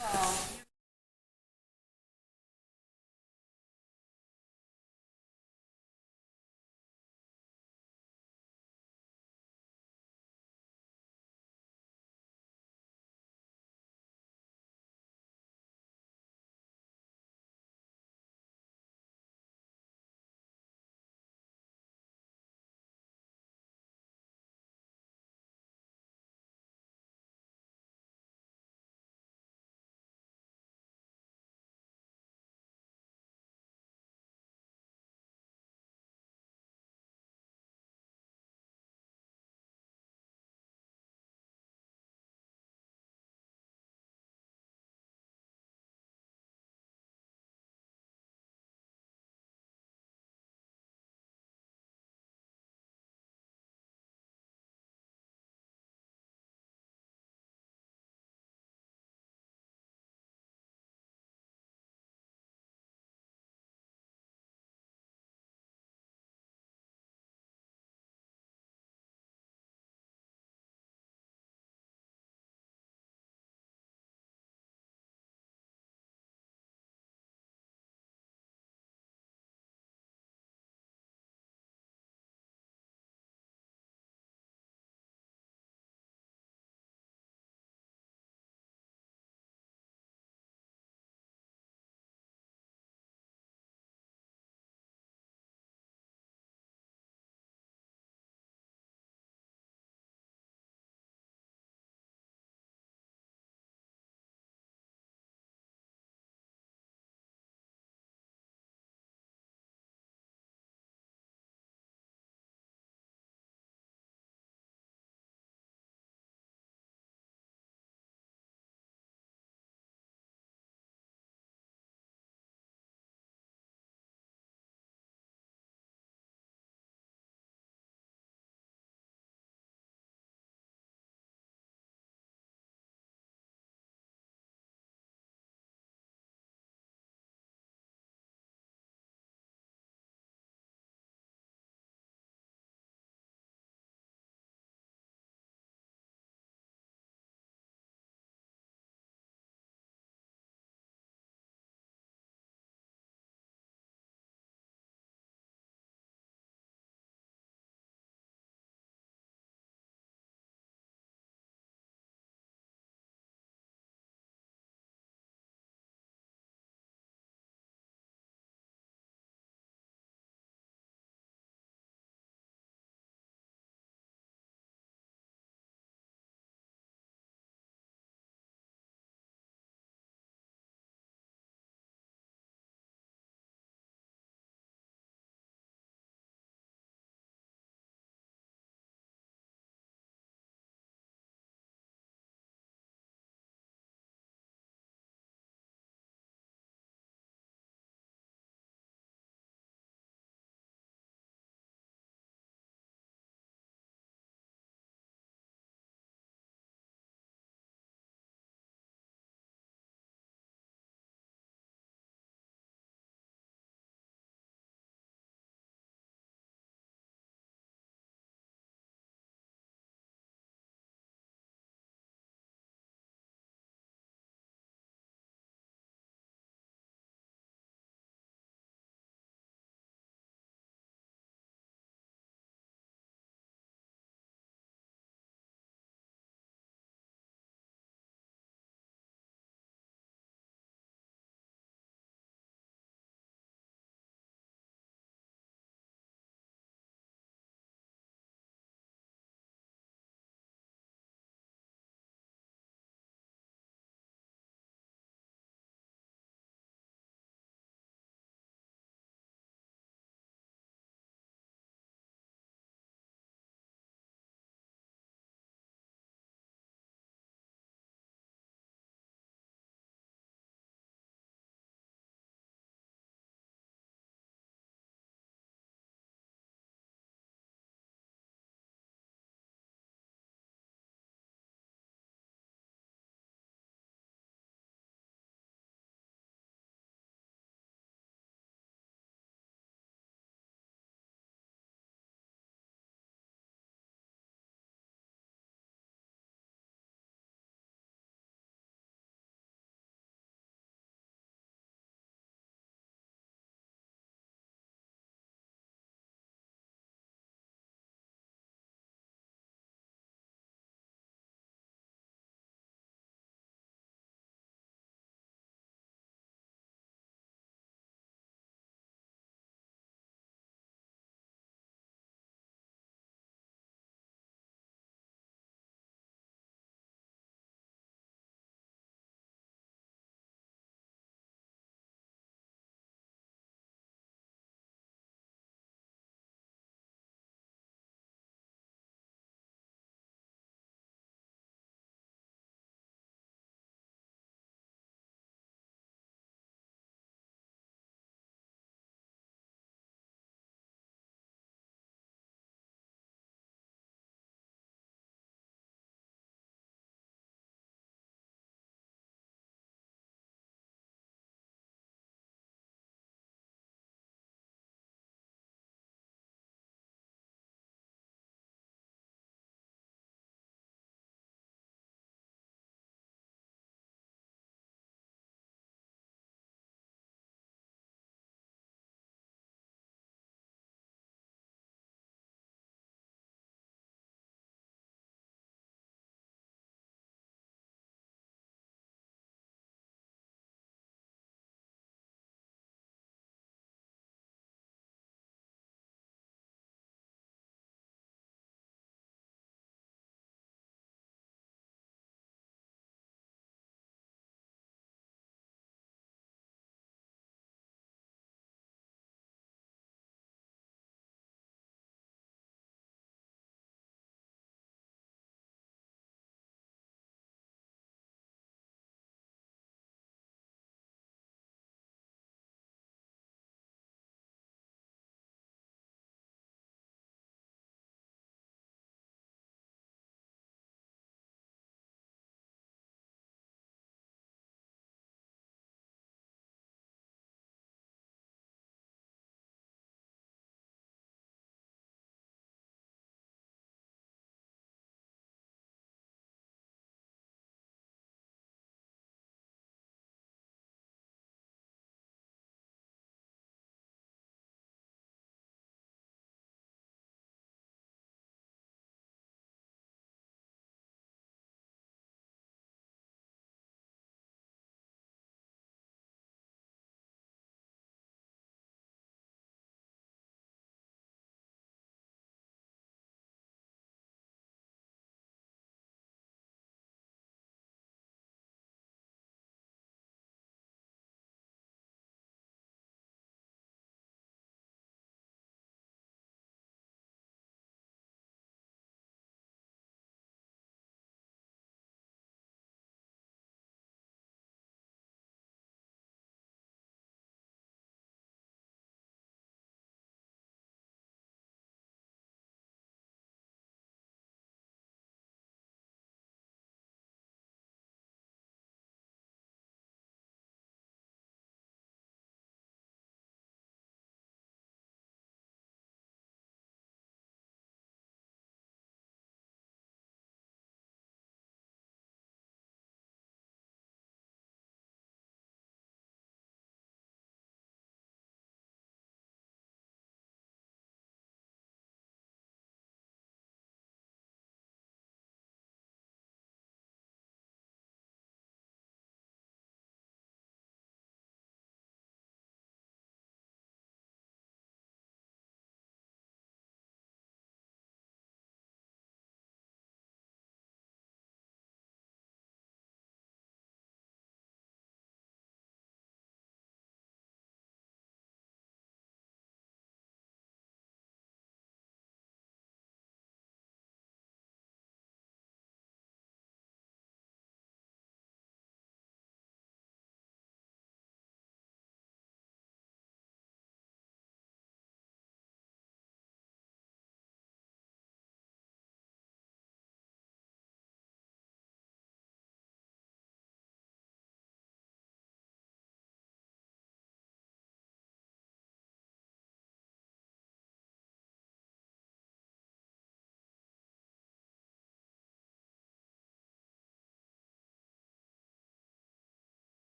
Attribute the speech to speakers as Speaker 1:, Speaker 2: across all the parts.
Speaker 1: Wow.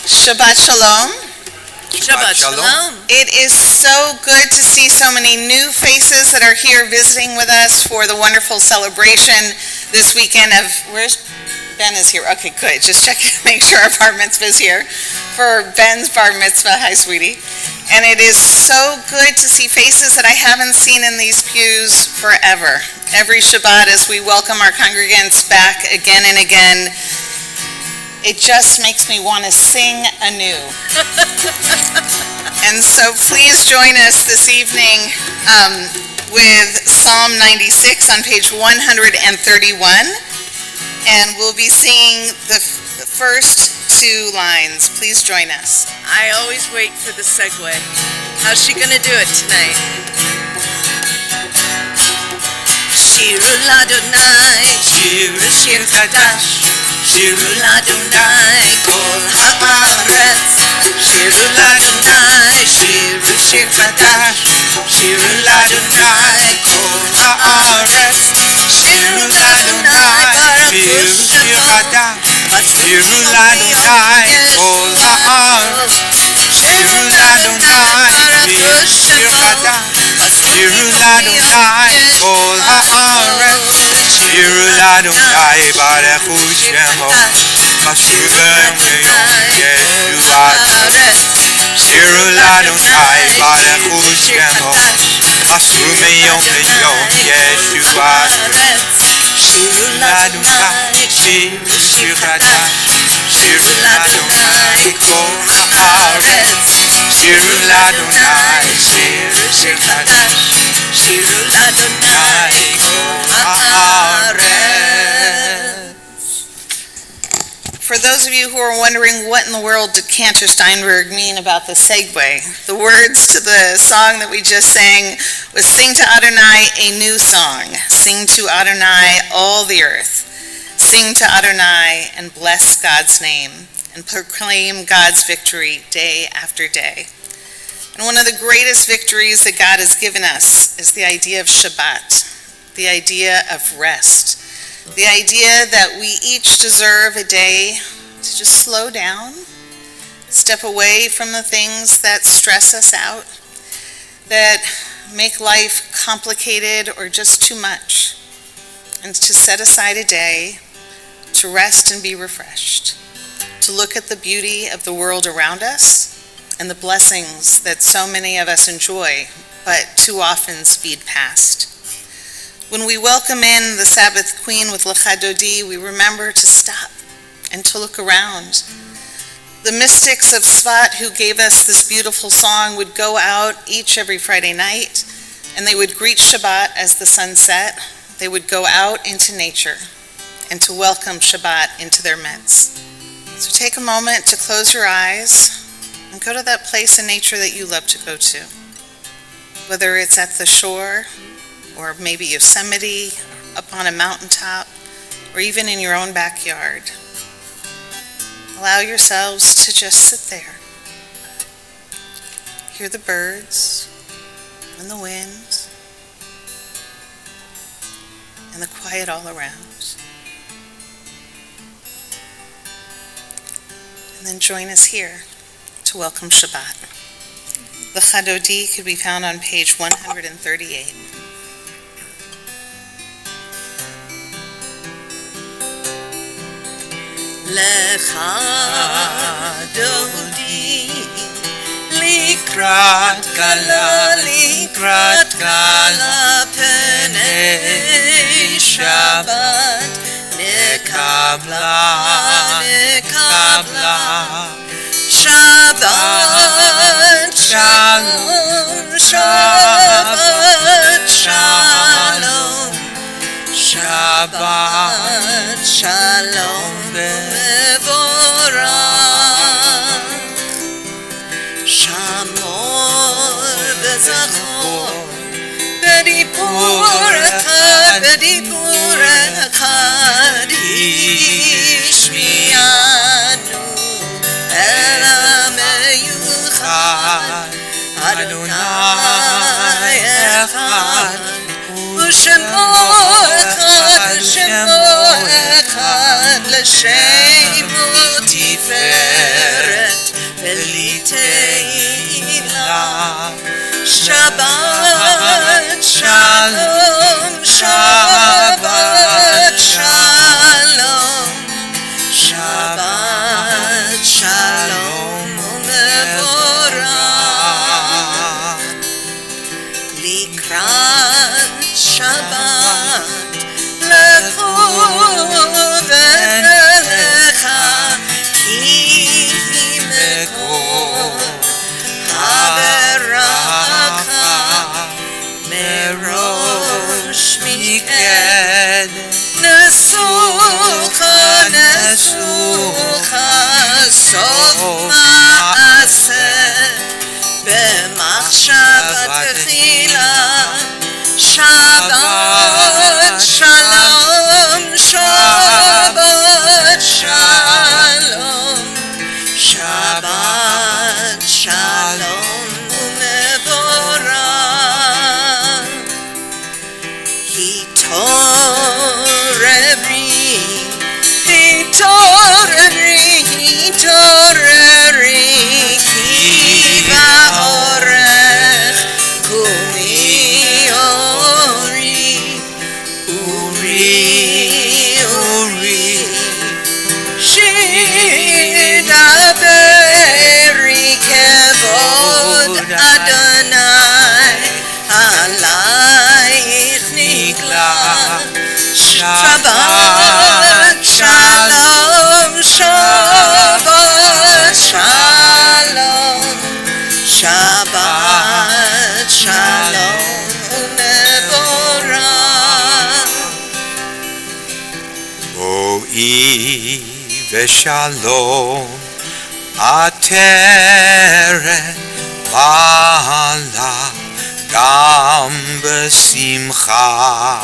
Speaker 1: Shabbat Shalom.
Speaker 2: Shabbat Shalom.
Speaker 1: It is so good to see so many new faces that are here visiting with us for the wonderful celebration this weekend of, where's Ben is here. Okay, good. Just check, make sure our bar mitzvah is here for Ben's bar mitzvah. Hi, sweetie. And it is so good to see faces that I haven't seen in these pews forever. Every Shabbat as we welcome our congregants back again and again, it just makes me want to sing anew. And so please join us this evening with Psalm 96 on page 131. And we'll be singing the first two lines. Please join us.
Speaker 2: I always wait for the segue. How's she going to do it tonight? Shirul Adonai, Shir Chadash, Shirul Adonai, Kol Haaretz, Shirul Adonai, Shir Chadash, Shirul Adonai, Kol Haaretz, Shirul Adonai, Shir Chadash, Shirul Adonai, Kol Haaretz, Shirul Adonai, Shir Chadash, Shirul Adonai, Kol Haaretz, Shirul Adonai, Baruch Hu Shemo, Masur B'yom Yeshuvat. Shirul Adonai, Baruch Hu Shemo, Masur B'yom Yeshuvat. Shirul Adonai, Shir Chadash, Shirul Adonai, Kol Haaretz, Shirul Adonai, Shir Chadash, Shirul Adonai, Kol Haaretz.
Speaker 1: For those of you who are wondering what in the world did Cantor Steinberg mean about the segue, the words to the song that we just sang was "Sing to Adonai a new song, sing to Adonai all the earth, sing to Adonai and bless God's name, and proclaim God's victory day after day." And one of the greatest victories that God has given us is the idea of Shabbat, the idea of rest, the idea that we each deserve a day to just slow down, step away from the things that stress us out, that make life complicated or just too much, and to set aside a day to rest and be refreshed, to look at the beauty of the world around us and the blessings that so many of us enjoy, but too often speed past. When we welcome in the Sabbath Queen with Lecha Dodi, we remember to stop and to look around. The mystics of Tzvat who gave us this beautiful song would go out every Friday night, and they would greet Shabbat as the sun set. They would go out into nature and to welcome Shabbat into their midst. So take a moment to close your eyes and go to that place in nature that you love to go to, whether it's at the shore, or maybe Yosemite, or up on a mountaintop, or even in your own backyard. Allow yourselves to just sit there. Hear the birds, and the wind, and the quiet all around. And then join us here to welcome Shabbat. The Lecha Dodi could be found on page 138.
Speaker 2: Lecha Dodi, likrat kala, penei Shabbat, nekabla, Shabbat Shalom, Shabbat Shalom, Shabbat Shalom Bevorach, Shamor Bezachor, Bedipur Echad, Ishmianu El HaMeyuchad, Adonai Echad, U'Shemo Echad, L'Shemo Tiferet. Shabbat Shalom, Shabbat Shalom, Shabbat Shalom umevorach. Likrat Shabbat lekod elecha ki mekor haberaka merosh miked nesucha sof ma'aseh במחשבת תחילה שבת שלום שבת שלום שבת שלום ומבורך התעוררי התעוררי התעוררי כי באורך קומי אורי אורי אורי שדברי כבוד אדוני עלייך נגלה שבת שלום שבת שלום שבת שלום ומבורך
Speaker 3: בואי ושלום עטרת בעלה גם בשמחה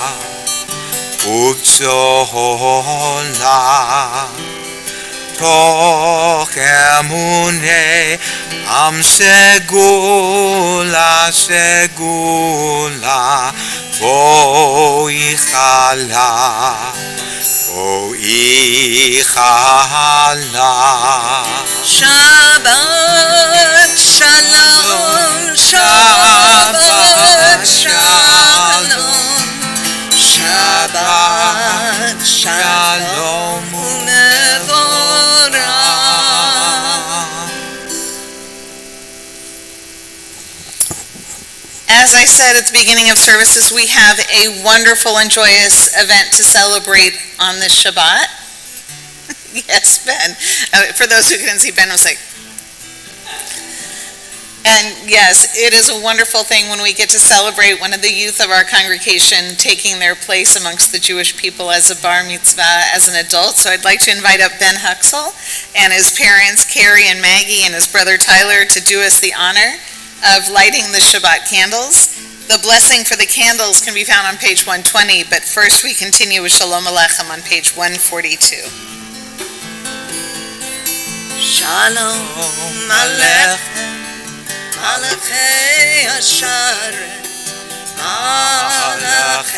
Speaker 3: ובצהלה תוך אמוני עם סגולה סגולה בואי חלה בואי חלה
Speaker 2: שבת שלום שבת שלום שבת שלום ומבורך
Speaker 1: As I said at the beginning of services, we have a wonderful and joyous event to celebrate on this Shabbat. Yes, Ben. For those who couldn't see, Ben was like, and yes, it is a wonderful thing when we get to celebrate one of the youth of our congregation taking their place amongst the Jewish people as a bar mitzvah as an adult. So I'd like to invite up Ben Huxell and his parents, Carrie and Maggie, and his brother Tyler to do us the honor of lighting the Shabbat candles. The blessing for the candles can be found on page 120, but first we continue with Shalom Aleichem on page 142.
Speaker 2: Shalom Aleichem Malachei Asharet Malachei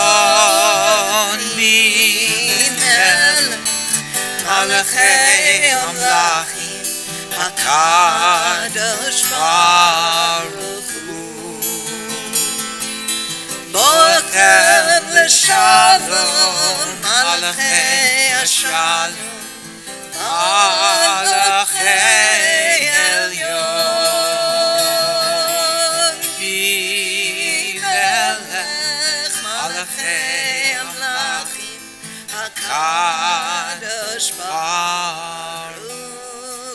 Speaker 2: Elyon B'Melech Malachei Amlachim HaKadosh Baruch Hu Boker L'Shalom Malachei Ashalom Malachei Elyon B'Melech Malachei Amlachim HaKadosh Baruch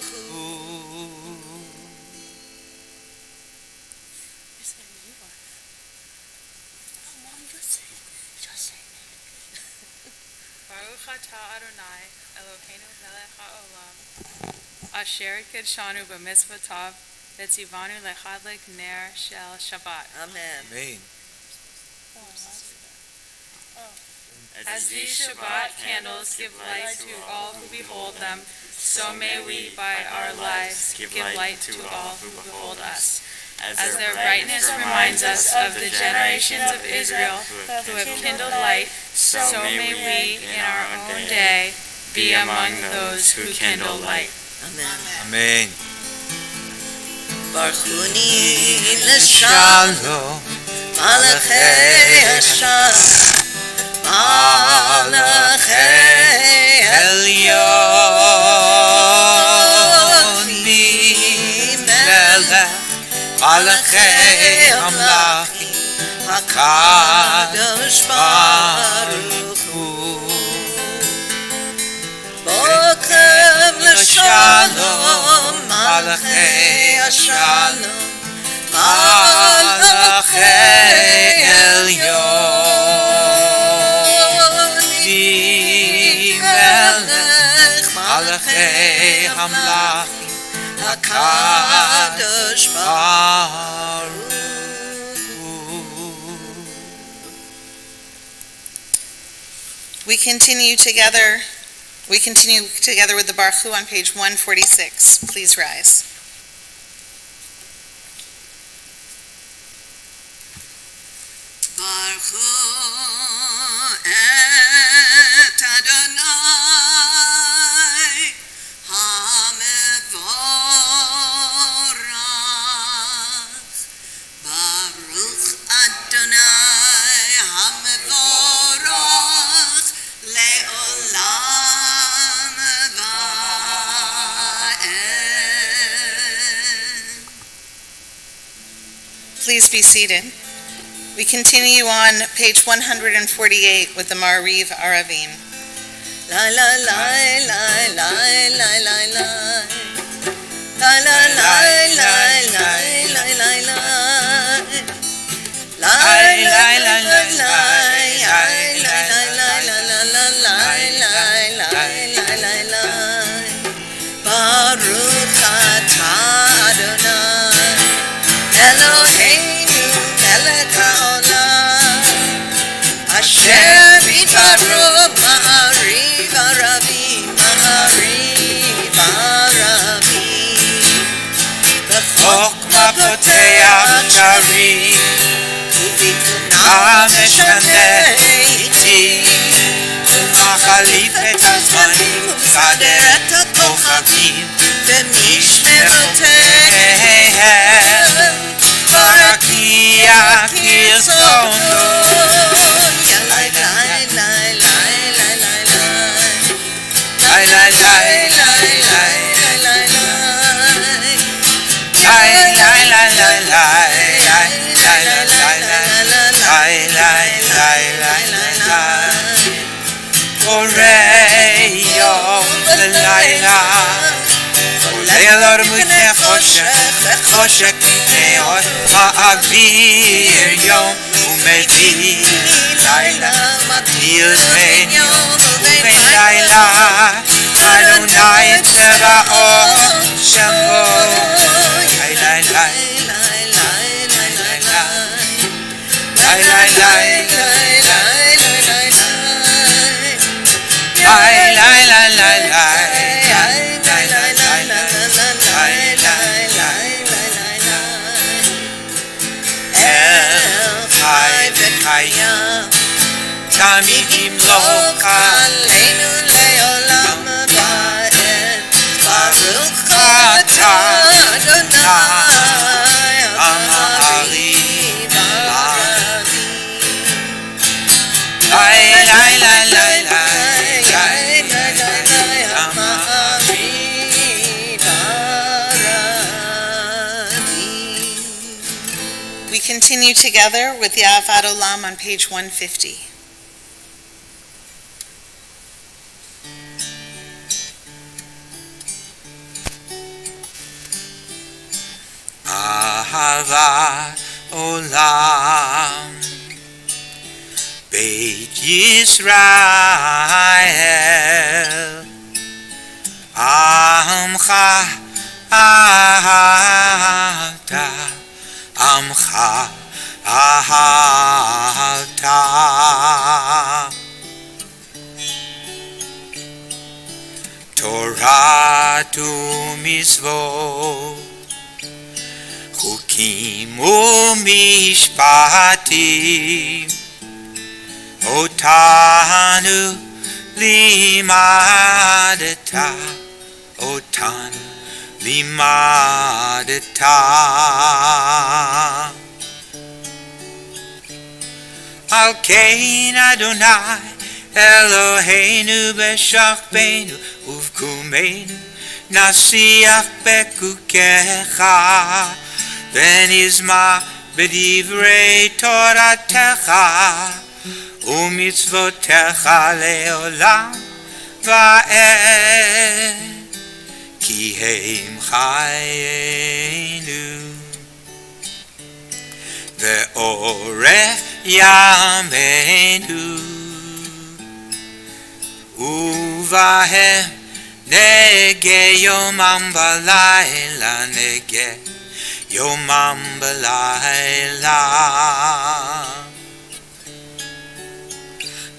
Speaker 2: Hu.
Speaker 4: Baruch atah Adonai Eloheinu melech haolam asher kidshanu b'mitzvotav v'tzivanu lechadlik ner shel Shabbat.
Speaker 2: Amen.
Speaker 3: Amen.
Speaker 4: As these Shabbat candles give light to all who behold them, so may we by our lives give light to all who behold us. As their brightness reminds us of the generations of Israel who have kindled light, so may we in our own day be among those who kindle light.
Speaker 2: Amen.
Speaker 3: Amen.
Speaker 2: ברכוני לשלום,
Speaker 3: Shalom.
Speaker 2: מלאכי השלום, מלאכי
Speaker 3: Elyon Melech Malachei Hamlachim
Speaker 2: הקדוש ברוך הוא. בוקר לשלום, מלאכי השלום,
Speaker 3: Malachei Elyon Melech Malachei Hamlachim
Speaker 2: הקדוש ברוך
Speaker 1: We continue together with the Baruch Hu on page 146. Please rise.
Speaker 2: Baruch Hu et Adonai HaMevorach. Baruch Adonai HaMevorach le'olam va'ed.
Speaker 1: Please be seated. We continue on page 148 with the Ma'ariv Aravim.
Speaker 2: La la la la la la la la. La la la la la la la la. La la la la la la. Baruch atah Adonai Eloheinu melech haolam Asher bidbaro ma'ariv aravim ma'ariv aravim
Speaker 3: Chokma poteach sharim המשנה איתי ומחליף את הזמנים ומסדר את הכוכבים ומשמרותיהם ברקיע כרצונו לי לי יום ולילה עולה על מפני חושך מאוד מעביר יום ומביא לילה מבדיל בין יום ובין לילה אדוני צבאות שמו תמיד ימלוך עלינו לעולם ועד ברוך אתה אדוני המעריב הרבים
Speaker 1: We continue together with the Avad Olam on page 150.
Speaker 3: Ahavat Olam Beit Yisrael Amcha Ahavta Amcha Ahavta Torah tu mitzvot חוקים ומשפטים אותנו לימדת אותנו לימדת על כן אדוני אלוהינו בשכבנו ובקומנו נשיח בחוקיך ונשמע בדברי תורתך ומצוותיך לעולם ועד כי הם חיינו ואורך ימינו ובהם נגה יומם בלילה נגה יומם בלילה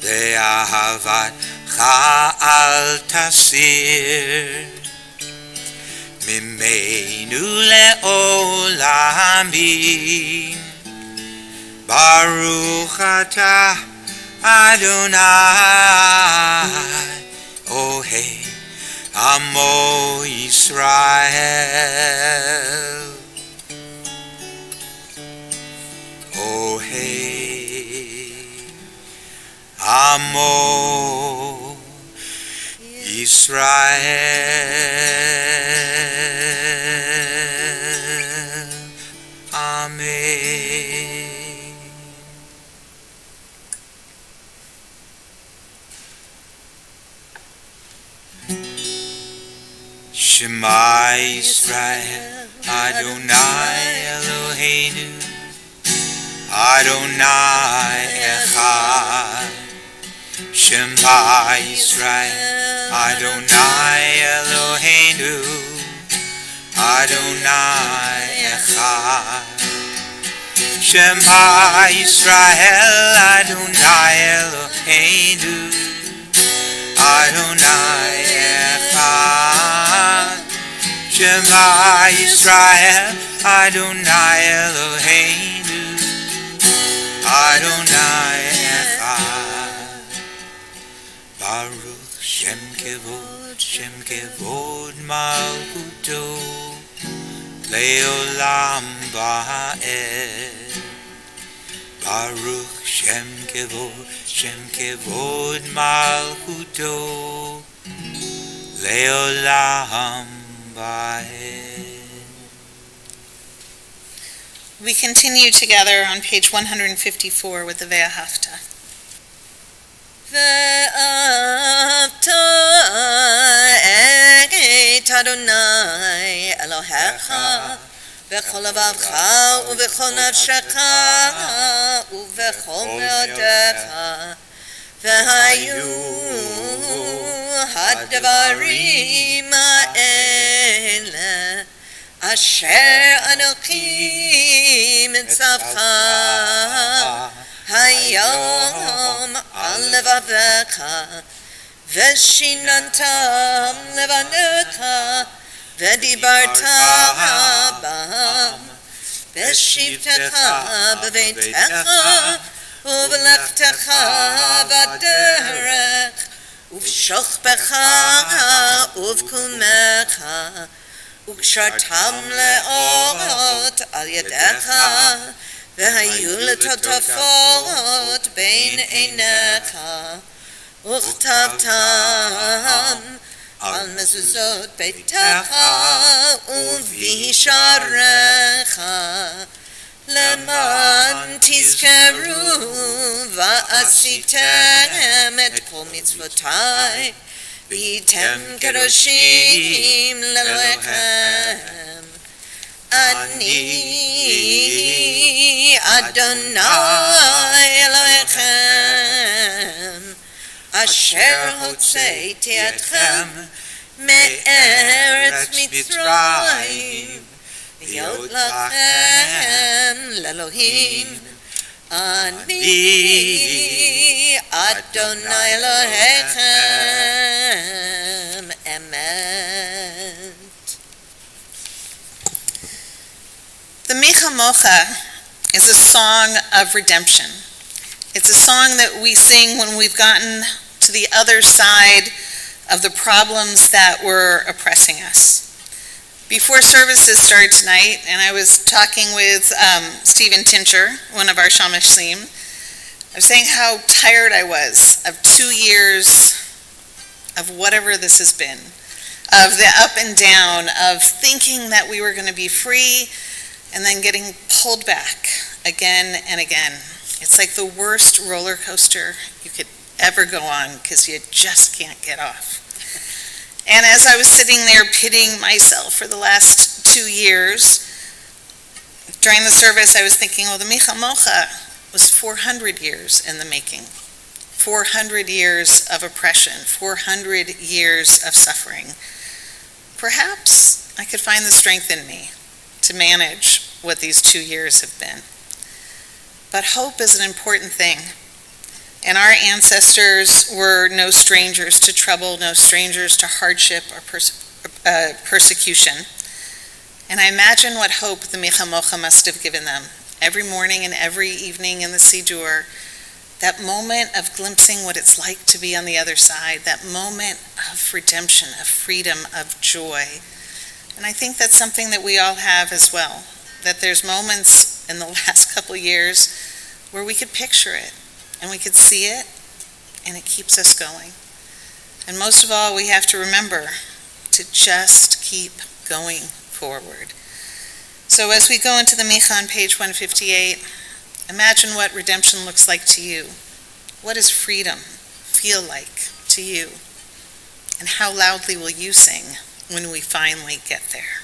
Speaker 3: ואהבתך אל תסיר ממנו לעולמים ברוך אתה אדוני אוהב עמו ישראל אוהב עמו ישראל אמן. Shema Yisrael, Adonai Eloheinu, Adonai Echad. Shema Yisrael, Adonai Eloheinu, Adonai Echad. Shema Yisrael, Adonai Eloheinu, Adonai Echad. Shema Yisrael, Adonai Eloheinu, Adonai Echad. Baruch Shem Kevod Malchuto Leolam Va'ed. Baruch Shem Kevod Malchuto Leolam Va'ed.
Speaker 1: We continue together on page 154 with the Ve'ahavta.
Speaker 2: ואהבת את אדוני אלוהיך בכל לבבך ובכל נפשך ובכל מאודך והיו הדברים האלה אשר אנוכי מצווך היום על לבביך ושיננתם לבניך ודיברת בם בשבתך בביתך ובלכתך בדרך ובשוכבך ובקומך וקשרתם לאות על ידך והיו לטוטפות בין עיניך וכתבתם על מזוזות ביתך ובשעריך למען תזכרו ועשיתם את כל מצוותי והייתם קדושים לאלוהיכם. אני אדוני אלוהיכם אשר הוצאתי אתכם מארץ מצרים להיות לכם לאלוהים. אני אדוני אלוהיכם אמת.
Speaker 1: The Micha Mocha is a song of redemption. It's a song that we sing when we've gotten to the other side of the problems that were oppressing us. Before services started tonight, and I was talking with Stephen Tincher, one of our Shamashlim, I was saying how tired I was of 2 years of whatever this has been, of the up and down, of thinking that we were going to be free and then getting pulled back again and again. It's like the worst roller coaster you could ever go on because you just can't get off. And as I was sitting there pitying myself for the last 2 years, during the service I was thinking, well, the Micha Mocha was 400 years in the making. 400 years of oppression, 400 years of suffering. Perhaps I could find the strength in me to manage what these 2 years have been. But hope is an important thing. And our ancestors were no strangers to trouble, no strangers to hardship or persecution. And I imagine what hope the Micha Mocha must have given them every morning and every evening in the Siddur, that moment of glimpsing what it's like to be on the other side, that moment of redemption, of freedom, of joy. And I think that's something that we all have as well, that there's moments in the last couple years where we could picture it, and we could see it, and it keeps us going. And most of all, we have to remember to just keep going forward. So as we go into the Micha on page 158, imagine what redemption looks like to you. What does freedom feel like to you? And how loudly will you sing when we finally get there?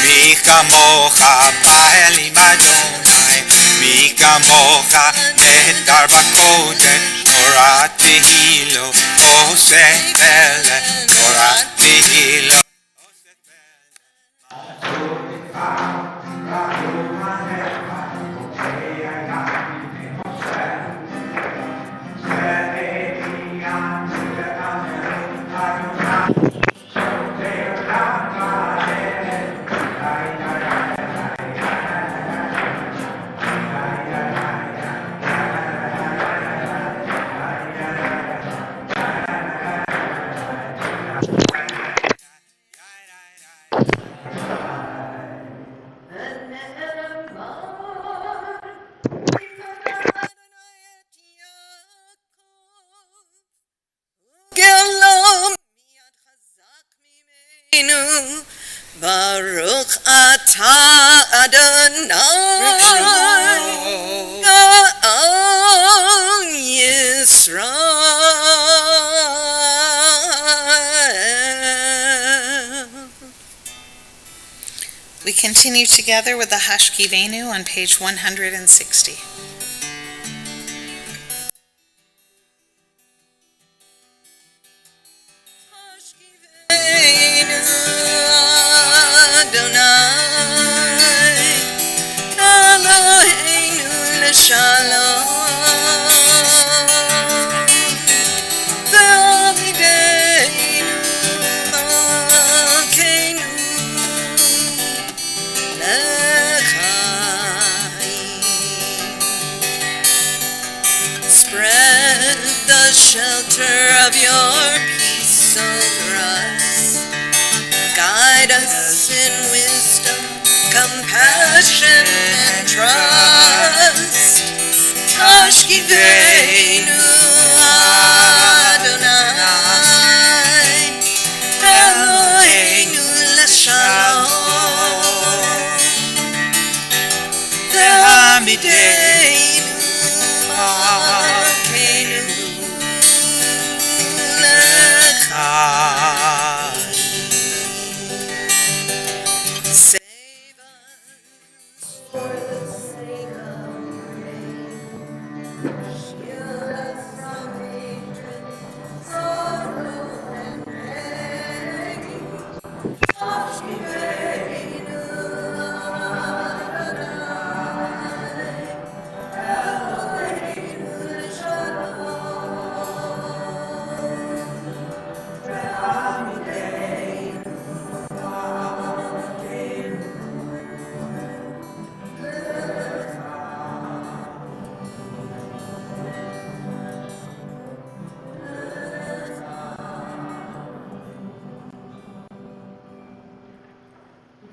Speaker 3: מי כמוך פעל עם אדוני, מי כמוך נהדר בקודש, תורת תהילו עושה פלא, תורת תהילו עושה
Speaker 2: Baruch atah Adonai Ga'al Yisrael.
Speaker 1: We continue together with the Hashkivenu on page 160.
Speaker 2: Spread the shelter of your peace over us. Guide us in wisdom, compassion, and trust. Hashkivenu Adonai Eloheinu l'shalom Ve'amideinu Malkeinu l'chaim. Save us for the sake of shield us from hatred, sorrow, and pain. Hashkivenu Adonai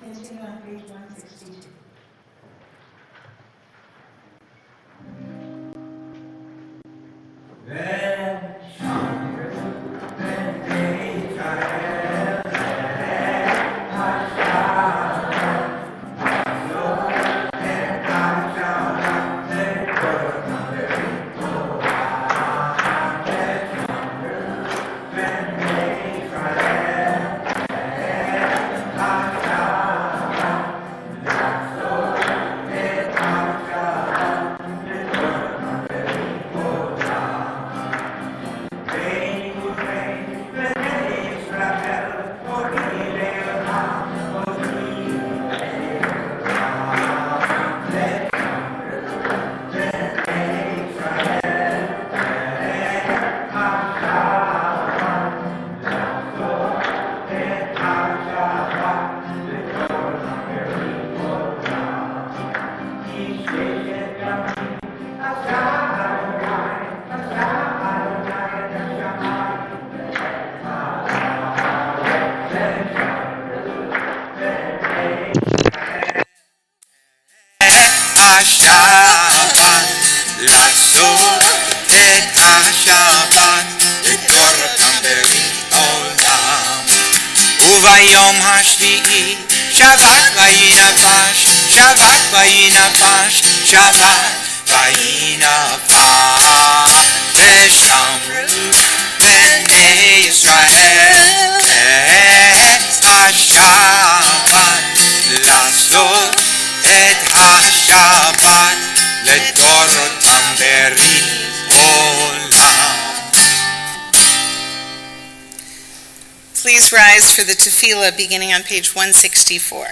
Speaker 5: We continue on page 162.
Speaker 3: השבת, לעשות את השבת, לקורבן בריא עולם. וביום השביעי, שבת וינפש, שבת וינפש, שבת וינפש. ושמרו בני ישראל את השבת, לעשות את השבת לדורותם ברית עולם.
Speaker 1: Please rise for the tefillah beginning on page 164.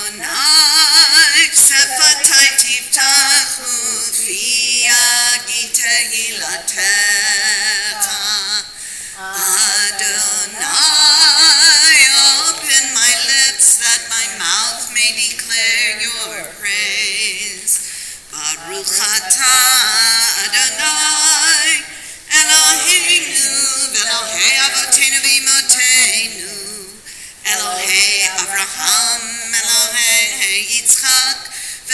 Speaker 2: Adonai, Sefatai Tiftachu, Fiagi Tehilatecha. Adonai, open my lips that my mouth may declare your praise. Baruch atah Adonai, Eloheinu, Elohei Avotenu v'Imotenu, Elohei Avraham, Elohei Yitzchak,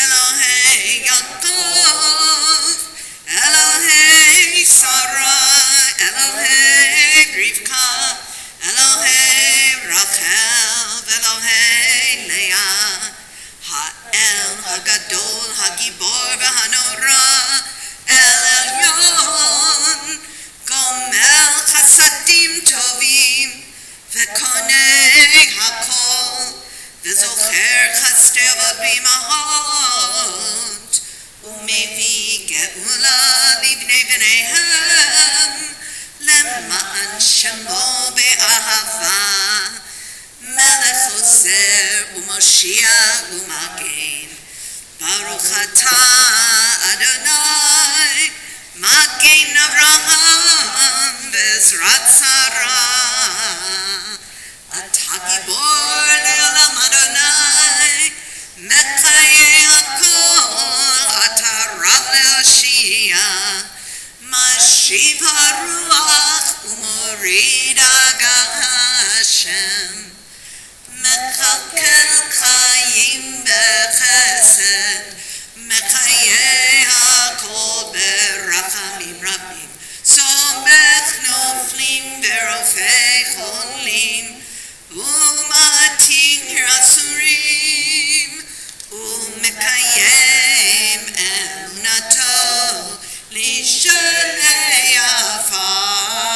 Speaker 2: Elohei Yaakov, Elohei Sarah, Elohei Rivka, Elohei Rachel, Elohei Leah, Ha'el Hagadol, Hagibor v'Hanora, El Elyon, Gomel Chasadim Tovim, V'konei hakol, V'zocher chasdei b'imahot, U'mevi ge'ula libnei v'neihem, Lema'an shemo be'ahava, Melech ozer u'moshiach u'magen. Baruch atah Adonai, Magen Avraham v'ezrat Sarah. Atah gibor le'olam Adonai, Mekayeh hakol, Atah rav le'oshia, Mashiv haruach u'morid Hashem. Mechakel chayim bechesed, Mekayeh hakol berachamim rabim, Somech noflim berofei cholim, Umatir asurim, Umekayem emunato, Lishelei afar,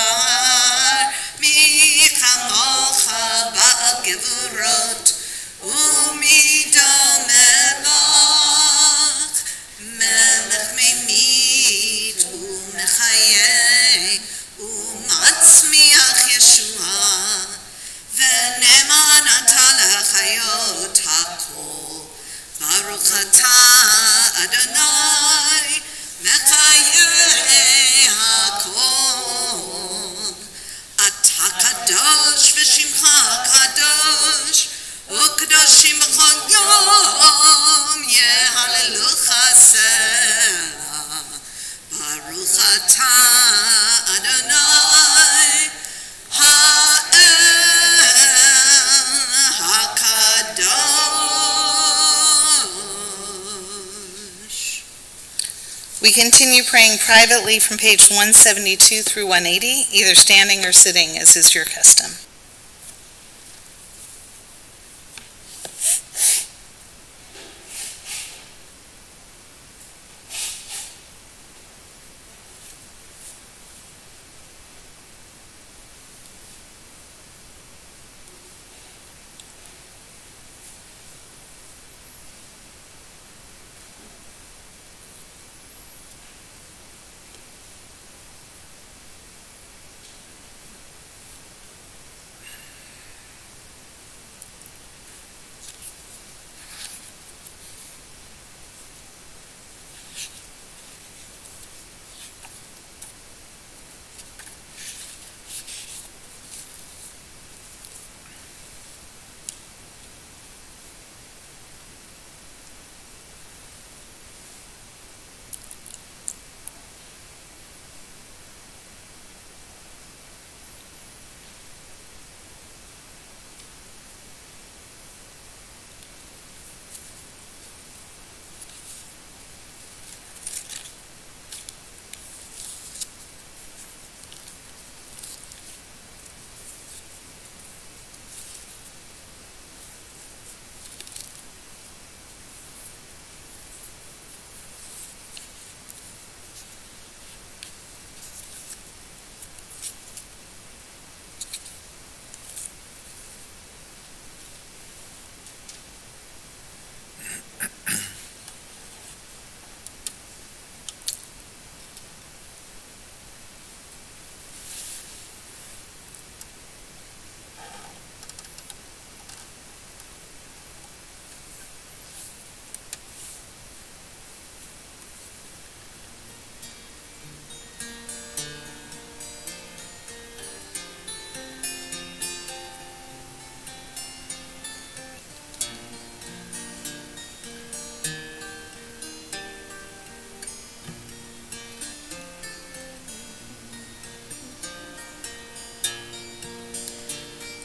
Speaker 2: Michamocha ba'al gevurot, Umidom melach, Melech memit, Umechayeh, Umatzmiach Yeshua, V'ne'eman ata lechayot hakol. Baruch atah Adonai, Mekayeh hakol. Ata kadosh v'shimcha kadosh, u'kadoshim b'chol yom, yehalelucha selah. Baruch atah
Speaker 1: We continue praying privately from page 172 through 180, either standing or sitting, as is your custom.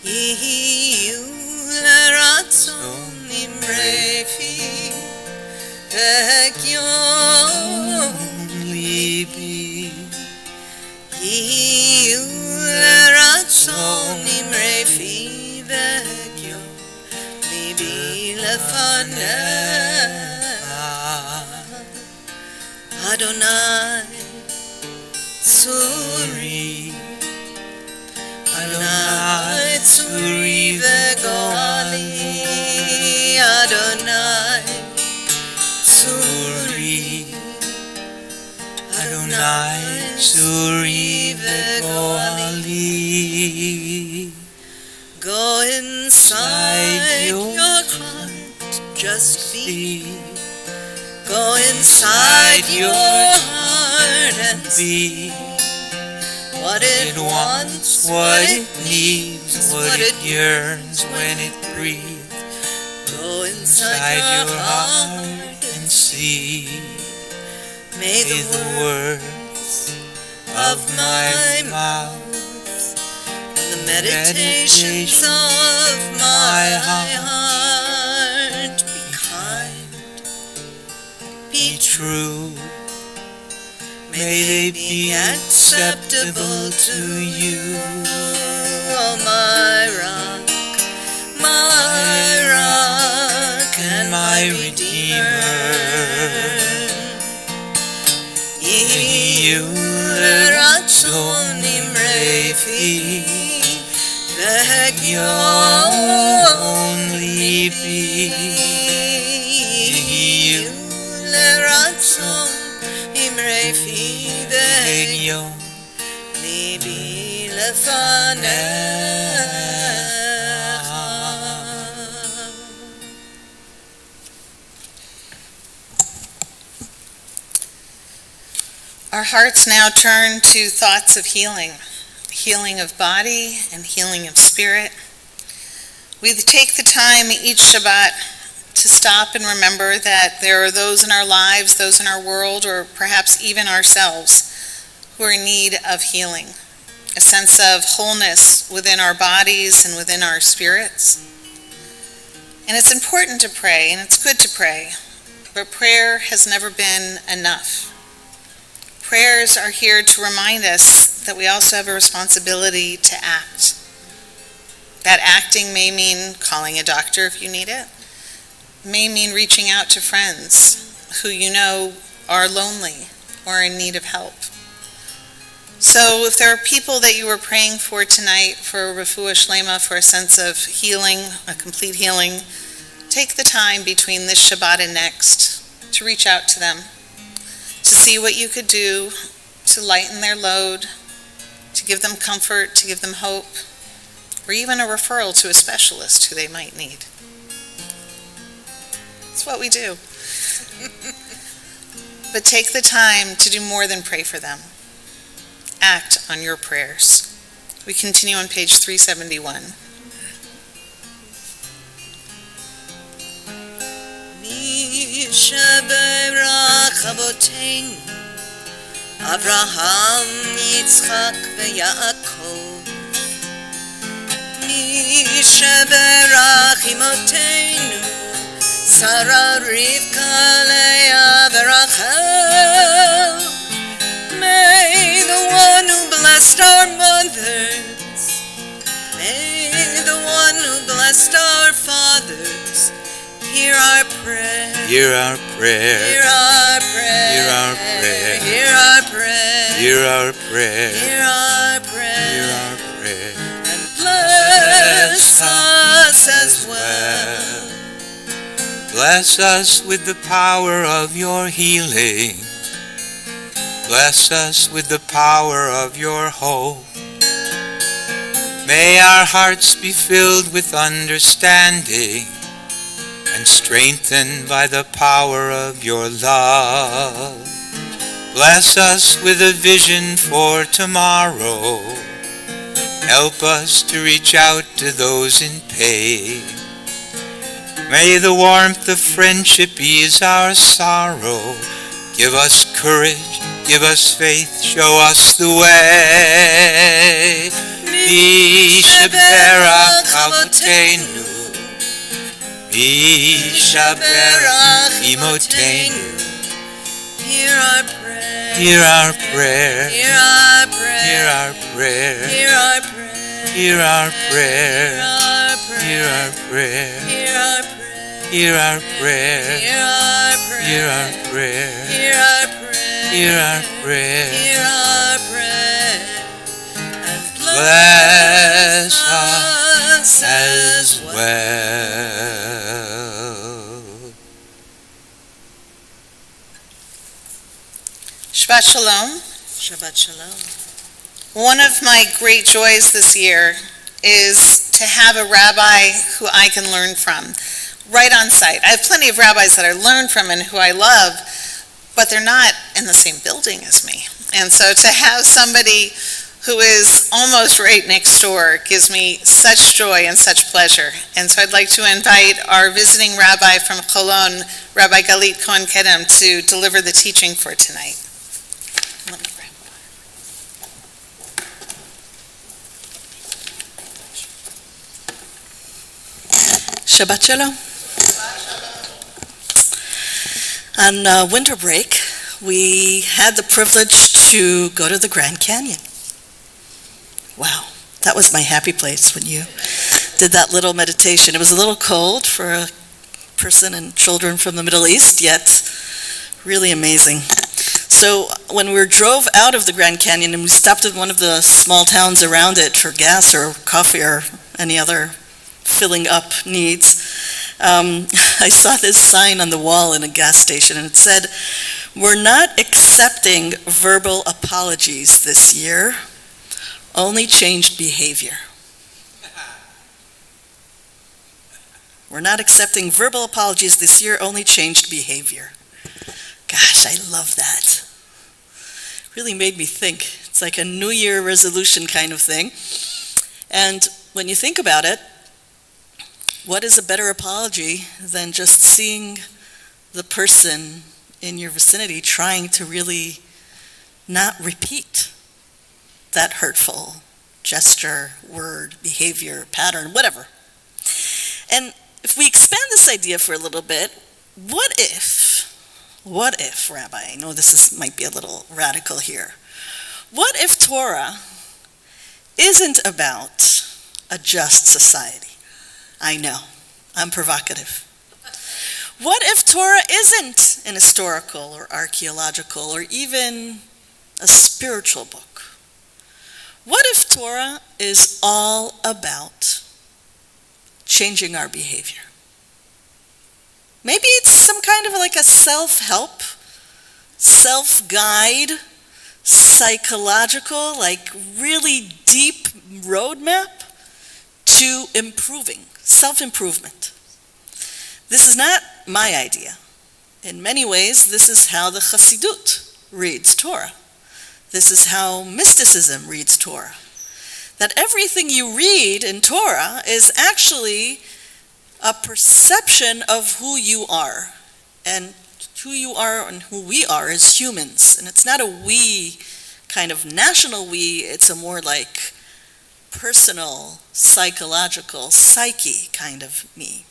Speaker 2: יהיו לרצון נמרפי והגיון
Speaker 3: ליבי
Speaker 2: יהיו לרצון נמרפי והגיון ליבי לפניך אדוני צורי Adonai Tzuri v'Goali Adonai Tzuri
Speaker 3: Adonai Tzuri v'Goali.
Speaker 2: Go inside your heart, just be. Go inside your heart and
Speaker 3: Be
Speaker 2: what it wants,
Speaker 3: what it needs, what it yearns when it breathes.
Speaker 2: Go inside your heart
Speaker 3: and see.
Speaker 2: May
Speaker 3: May
Speaker 2: the
Speaker 3: the
Speaker 2: word
Speaker 3: words
Speaker 2: of my
Speaker 3: mouth
Speaker 2: and the meditations of my heart be kind, be
Speaker 3: true. May they be acceptable to you,
Speaker 2: oh my rock and my redeemer.
Speaker 3: Yehiyu
Speaker 2: Ratzon imrefi v'hegyon
Speaker 3: libi.
Speaker 2: Yehiyu Ratzon imrefi v'hegyon libi lefanecha.
Speaker 1: Our hearts now turn to thoughts of healing of body and healing of spirit. We take the time each Shabbat to stop and remember that there are those in our lives, those in our world, or perhaps even ourselves, who are in need of healing, a sense of wholeness within our bodies and within our spirits. And it's important to pray, and it's good to pray, but prayer has never been enough. Prayers are here to remind us that we also have a responsibility to act. That acting may mean calling a doctor if you need it, may mean reaching out to friends who you know are lonely or in need of help. So if there are people that you were praying for tonight for refuah shlema, for a sense of healing, a complete healing, take the time between this Shabbat and next to reach out to them, to see what you could do to lighten their load, to give them comfort, to give them hope, or even a referral to a specialist who they might need. It's what we do. But take the time to do more than pray for them. Act on your prayers. We continue on page 371.
Speaker 2: Mi sheberach avotenu Avraham, Yitzchak veYaakov Mi sheberach imotenu Sarah, Rivka, Leah, veRachel. May the one who blessed our mothers, may the one who blessed our fathers, hear our prayer.
Speaker 3: Hear our prayer.
Speaker 2: Hear our prayer.
Speaker 3: Hear our prayer.
Speaker 2: Hear our prayer.
Speaker 3: Hear our prayer.
Speaker 2: Hear our prayer.
Speaker 3: Hear our prayer.
Speaker 2: And bless us as well.
Speaker 3: Bless us with the power of your healing. Bless us with the power of your hope. May our hearts be filled with understanding and strengthened by the power of your love. Bless us with a vision for tomorrow. Help us to reach out to those in pain. May the warmth of friendship ease our sorrow. Give us courage, give us faith, show us the way. Mi sheberach avotenu, Mi sheberach imotenu.
Speaker 2: Hear our prayer.
Speaker 3: Hear our prayer.
Speaker 2: Hear our prayer.
Speaker 3: Hear our prayer.
Speaker 2: Hear our prayer.
Speaker 3: Hear our prayer.
Speaker 2: Hear our prayer.
Speaker 3: Hear our prayer.
Speaker 2: Hear our prayer.
Speaker 3: Hear our prayer.
Speaker 2: Hear our prayer.
Speaker 3: Hear our prayer.
Speaker 2: Hear our prayer.
Speaker 3: Hear our prayer.
Speaker 2: Hear our prayer. And
Speaker 3: Bless
Speaker 2: us
Speaker 3: as well.
Speaker 1: Shabbat Shalom.
Speaker 2: Shabbat Shalom.
Speaker 1: One of my great joys this year is to have a rabbi who I can learn from right on site. I have plenty of rabbis that I learn from and who I love, but they're not in the same building as me. And so to have somebody who is almost right next door gives me such joy and such pleasure. And so I'd like to invite our visiting rabbi from Cholon, Rabbi Galit Cohen-Kedem, to deliver the teaching for tonight. Let me grab water.
Speaker 6: Shabbat Shalom. On winter break, we had the privilege to go to the Grand Canyon. Wow, that was my happy place when you did that little meditation. It was a little cold for a person and children from the Middle East, yet really amazing. So when we drove out of the Grand Canyon and we stopped at one of the small towns around it for gas or coffee or any other filling up needs, I saw this sign on the wall in a gas station, and it said, "We're not accepting verbal apologies this year, only changed behavior." We're not accepting verbal apologies this year, only changed behavior. Gosh, I love that. Really made me think. It's like a New Year resolution kind of thing. And when you think about it, what is a better apology than just seeing the person in your vicinity trying to really not repeat that hurtful gesture, word, behavior, pattern, whatever. And if we expand this idea for a little bit, what if what if, Rabbi, I know might be a little radical here. What if Torah isn't about a just society? I know, I'm provocative. What if Torah isn't an historical or archaeological or even a spiritual book? What if Torah is all about changing our behavior? Maybe it's some kind of like a self-help, self-guide, psychological, like really deep roadmap to improving, self-improvement. This is not my idea. In many ways, this is how the Chassidut reads Torah. This is how mysticism reads Torah. That everything you read in Torah is actually a perception of who you are. And who you are and who we are as humans. And it's not a we, kind of national we, it's a more like personal, psychological, psyche kind of me.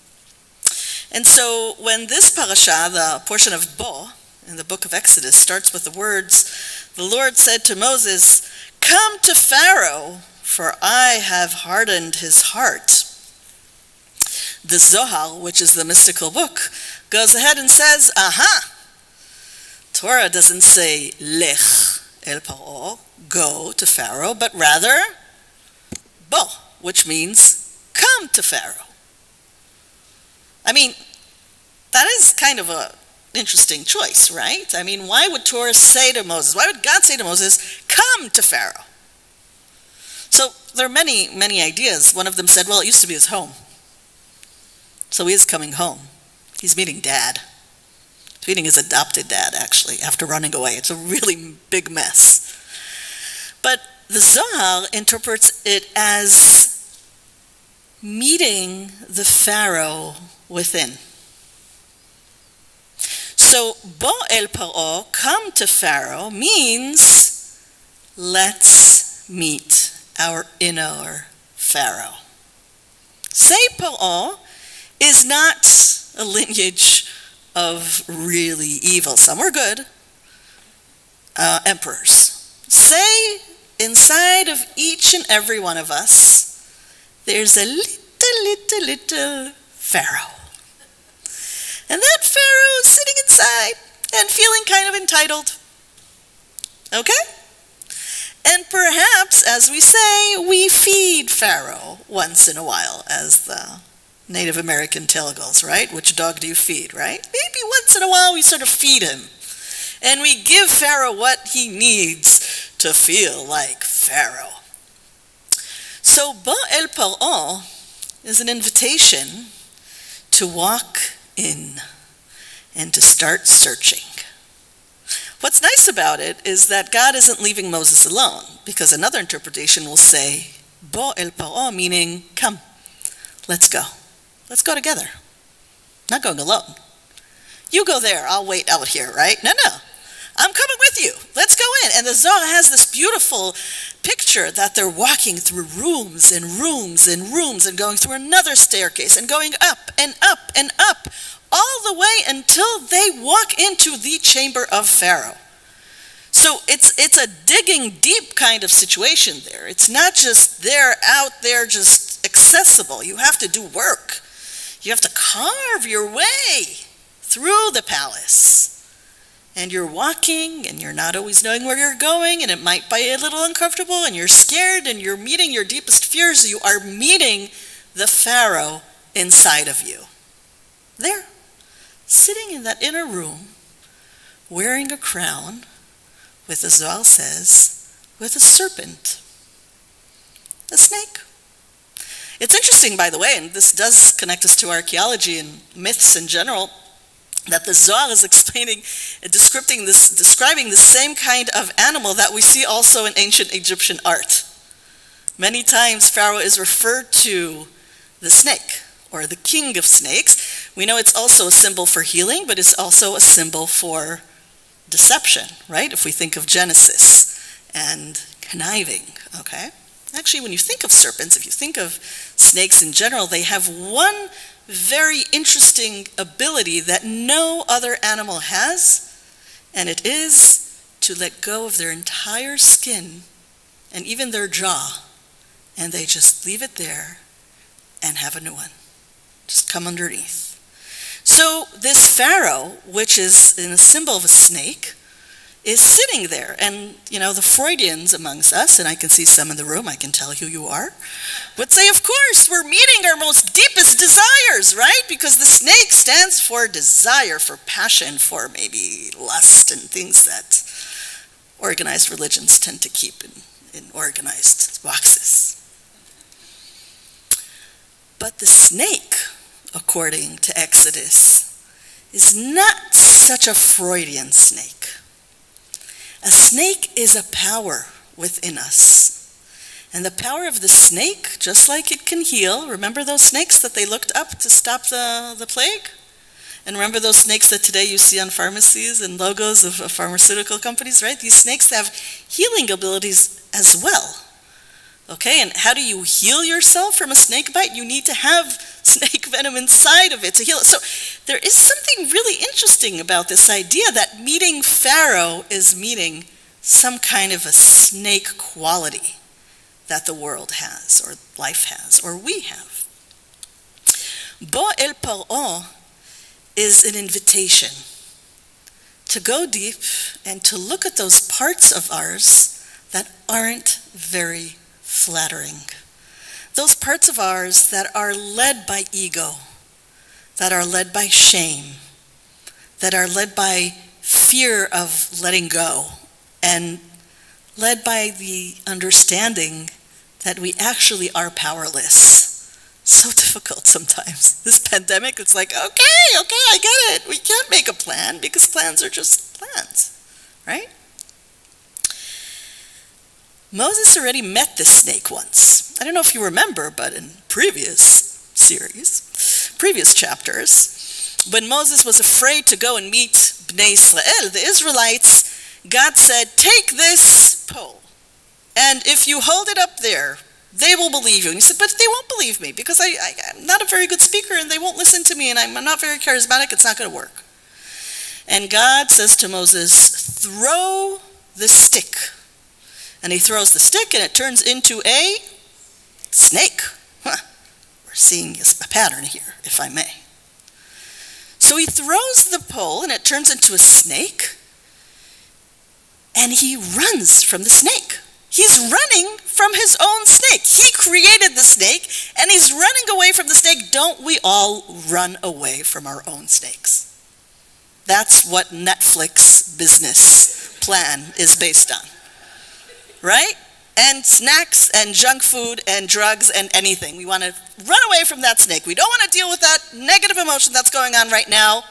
Speaker 6: And so when this parasha, the portion of Bo, in the book of Exodus, starts with the words, the Lord said to Moses, "Come to Pharaoh, for I have hardened his heart." The Zohar, which is the mystical book, goes ahead and says, aha! Torah doesn't say, Lech el Paro, go to Pharaoh, but rather, Bo, which means, come to Pharaoh. I mean, that is kind of an interesting choice, right? I mean, why would Torah say to Moses, why would God say to Moses, come to Pharaoh? So there are many, many ideas. One of them said, well, it used to be his home. So he is coming home. He's meeting Dad. He's meeting his adopted dad, actually, after running away. It's a really big mess. But the Zohar interprets it as meeting the Pharaoh within. So, Bo el Paro, come to Pharaoh, means let's meet our inner Pharaoh. Say Paro is not a lineage of really evil. Some were good emperors. Say inside of each and every one of us, there's a little Pharaoh. And that Pharaoh is sitting inside and feeling kind of entitled. Okay? And perhaps, as we say, we feed Pharaoh once in a while, as the Native American tale goes, right? Which dog do you feed, right? Maybe once in a while we sort of feed him. And we give Pharaoh what he needs to feel like Pharaoh. So Bo el Paro is an invitation to walk in and to start searching. What's nice about it is that God isn't leaving Moses alone, because another interpretation will say, Bo el Paro, meaning, come, let's go. Let's go together. Not going alone. You go there, I'll wait out here, right? No. I'm coming with you. Let's go in. And the Zohar has this beautiful picture that they're walking through rooms and rooms and rooms and going through another staircase and going up and up and up, all the way until they walk into the chamber of Pharaoh. So it's a digging deep kind of situation there. It's not just there, out there, just accessible. You have to do work. You have to carve your way through the palace. And you're walking, and you're not always knowing where you're going, and it might be a little uncomfortable, and you're scared, and you're meeting your deepest fears. You are meeting the Pharaoh inside of you. There, sitting in that inner room, wearing a crown, with, as Zohar says, with a serpent, a snake. It's interesting, by the way, and this does connect us to archaeology and myths in general, that the Zohar is explaining and describing the same kind of animal that we see also in ancient Egyptian art. Many times Pharaoh is referred to the snake, or the king of snakes. We know it's also a symbol for healing, but it's also a symbol for deception, right? If we think of Genesis and conniving, okay? Actually, when you think of serpents, if you think of snakes in general, they have one very interesting ability that no other animal has, and it is to let go of their entire skin and even their jaw, and they just leave it there and have a new one. Just come underneath. So this pharaoh, which is in a symbol of a snake, is sitting there. And, the Freudians amongst us, and I can see some in the room, I can tell who you are, would say, of course, we're meeting our most deepest desires, right? Because the snake stands for desire, for passion, for maybe lust and things that organized religions tend to keep in organized boxes. But the snake, according to Exodus, is not such a Freudian snake. A snake is a power within us. And the power of the snake, just like it can heal, remember those snakes that they looked up to stop the plague? And remember those snakes that today you see on pharmacies and logos of pharmaceutical companies, right? These snakes have healing abilities as well. Okay, and how do you heal yourself from a snake bite? You need to have snake venom inside of it to heal it. So there is something really interesting about this idea that meeting Pharaoh is meeting some kind of a snake quality that the world has, or life has, or we have. Bo El Paro is an invitation to go deep and to look at those parts of ours that aren't very flattering. Those parts of ours that are led by ego, that are led by shame, that are led by fear of letting go, and led by the understanding that we actually are powerless. So difficult sometimes. This pandemic, it's like, okay, I get it. We can't make a plan because plans are just plans, right? Moses already met this snake once. I don't know if you remember, but in previous chapters, when Moses was afraid to go and meet Bnei Israel, the Israelites, God said, take this pole, and if you hold it up there, they will believe you. And he said, but they won't believe me because I'm not a very good speaker and they won't listen to me and I'm not very charismatic. It's not going to work. And God says to Moses, throw the stick. And he throws the stick and it turns into a snake. We're seeing a pattern here, if I may. So he throws the pole and it turns into a snake. And he runs from the snake. He's running from his own snake. He created the snake, and he's running away from the snake. Don't we all run away from our own snakes? That's what Netflix business plan is based on, right? And snacks and junk food and drugs and anything. We want to run away from that snake. We don't want to deal with that negative emotion that's going on right now.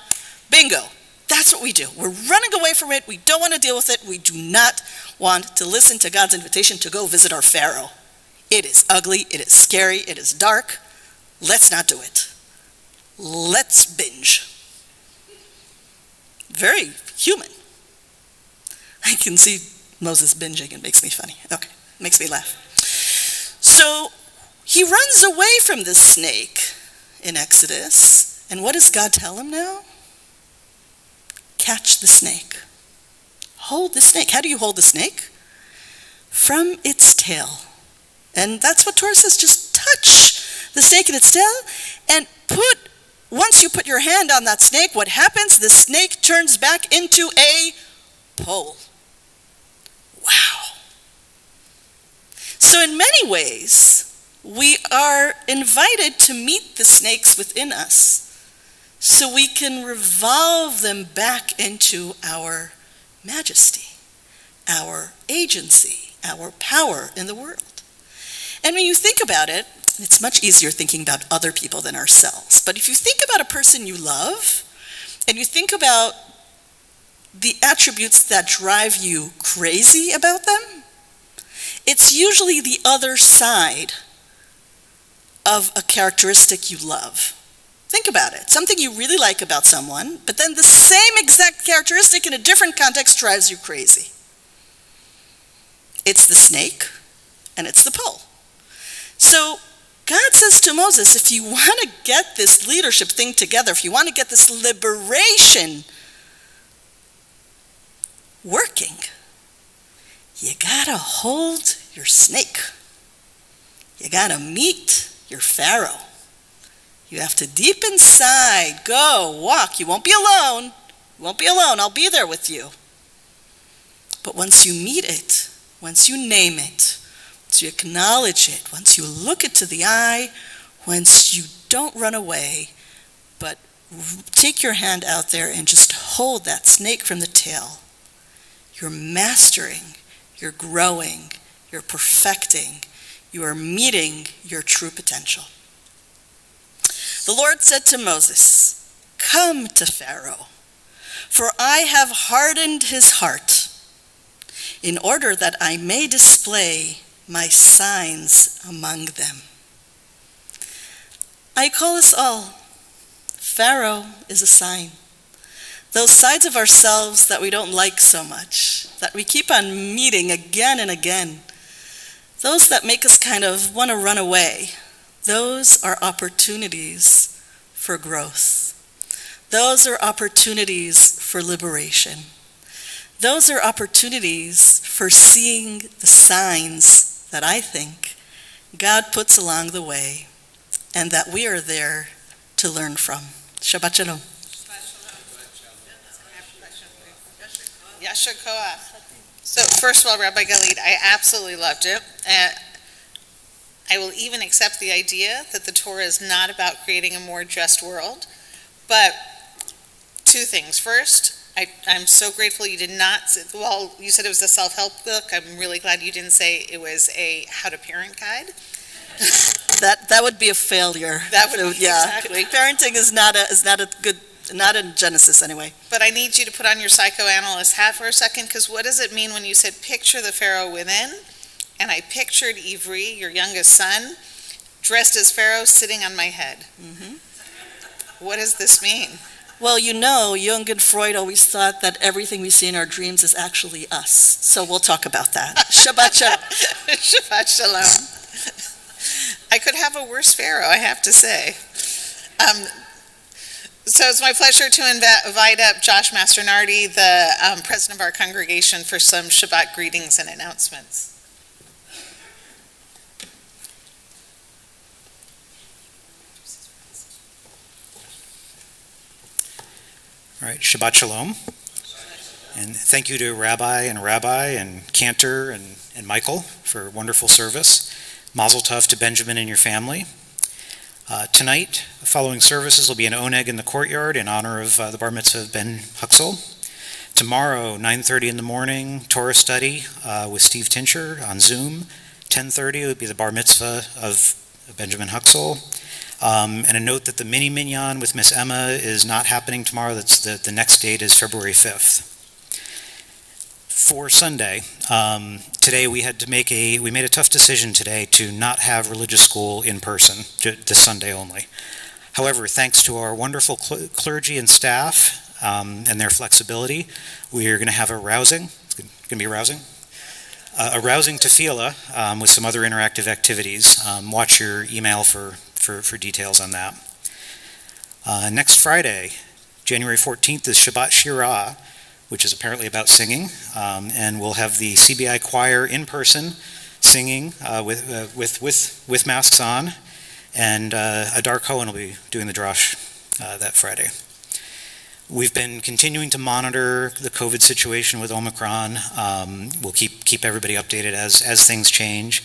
Speaker 6: Bingo. That's what we do. We're running away from it. We don't want to deal with it. We do not want to listen to God's invitation to go visit our Pharaoh. It is ugly. It is scary. It is dark. Let's not do it. Let's binge. Very human. I can see Moses binging. It makes me funny. Okay, makes me laugh. So he runs away from this snake in Exodus. And what does God tell him now? Catch the snake. Hold the snake. How do you hold the snake? From its tail. And that's what Torah says. Just touch the snake in its tail and once you put your hand on that snake, what happens? The snake turns back into a pole. Wow. So in many ways, we are invited to meet the snakes within us so we can revolve them back into our majesty, our agency, our power in the world. And when you think about it, it's much easier thinking about other people than ourselves. But if you think about a person you love, and you think about the attributes that drive you crazy about them, it's usually the other side of a characteristic you love. Think about it. Something you really like about someone, but then the same exact characteristic in a different context drives you crazy. It's the snake and it's the pole. So God says to Moses, if you want to get this leadership thing together, if you want to get this liberation working, you got to hold your snake. You got to meet your Pharaoh. You have to deep inside go, walk. You won't be alone. You won't be alone. I'll be there with you. But once you meet it, once you name it, once you acknowledge it, once you look it to the eye, once you don't run away, but take your hand out there and just hold that snake from the tail, you're mastering, you're growing, you're perfecting, you are meeting your true potential. The Lord said to Moses, "Come to Pharaoh, for I have hardened his heart, in order that I may display my signs among them." I call us all. Pharaoh is a sign. Those sides of ourselves that we don't like so much, that we keep on meeting again and again, those that make us kind of want to run away, those are opportunities for growth. Those are opportunities for liberation. Those are opportunities for seeing the signs that I think God puts along the way and that we are there to learn from. Shabbat Shalom.
Speaker 1: Yasher Koach. So first of all, Rabbi Galit, I absolutely loved it. I will even accept the idea that the Torah is not about creating a more just world. But two things. First, I'm so grateful you did not, well, you said it was a self-help book. I'm really glad you didn't say it was a how-to-parent guide.
Speaker 6: That would be a failure.
Speaker 1: That would be,
Speaker 6: yeah.
Speaker 1: exactly.
Speaker 6: Parenting is not in Genesis anyway.
Speaker 1: But I need you to put on your psychoanalyst hat for a second, because what does it mean when you said picture the Pharaoh within? And I pictured Ivri, your youngest son, dressed as Pharaoh sitting on my head. Mm-hmm. What does this mean?
Speaker 6: Well, you know, Jung and Freud always thought that everything we see in our dreams is actually us. So we'll talk about that. Shabbat Shalom.
Speaker 1: Shabbat Shalom. I could have a worse Pharaoh, I have to say. So it's my pleasure to invite up Josh Masternardi, the president of our congregation, for some Shabbat greetings and announcements.
Speaker 7: All right, Shabbat Shalom. And thank you to Rabbi and Cantor and Michael for wonderful service. Mazel tov to Benjamin and your family. Tonight, following services, will be an oneg in the courtyard in honor of the bar mitzvah of Ben Huxel. Tomorrow, 9:30 in the morning, Torah study with Steve Tincher on Zoom. 10:30 will be the bar mitzvah of Benjamin Huxel. And a note that the mini minyan with Miss Emma is not happening tomorrow. That's the next date is February 5th. For Sunday, today we made a tough decision today to not have religious school in person this Sunday only. However, thanks to our wonderful clergy and staff and their flexibility, we are going to have a rousing tefillah with some other interactive activities. Watch your email for details on that. Next Friday, January 14th, is Shabbat Shirah, which is apparently about singing, and we'll have the CBI choir in person singing with masks on, and Adar Cohen will be doing the drash that Friday. We've been continuing to monitor the COVID situation with Omicron. We'll keep everybody updated as things change.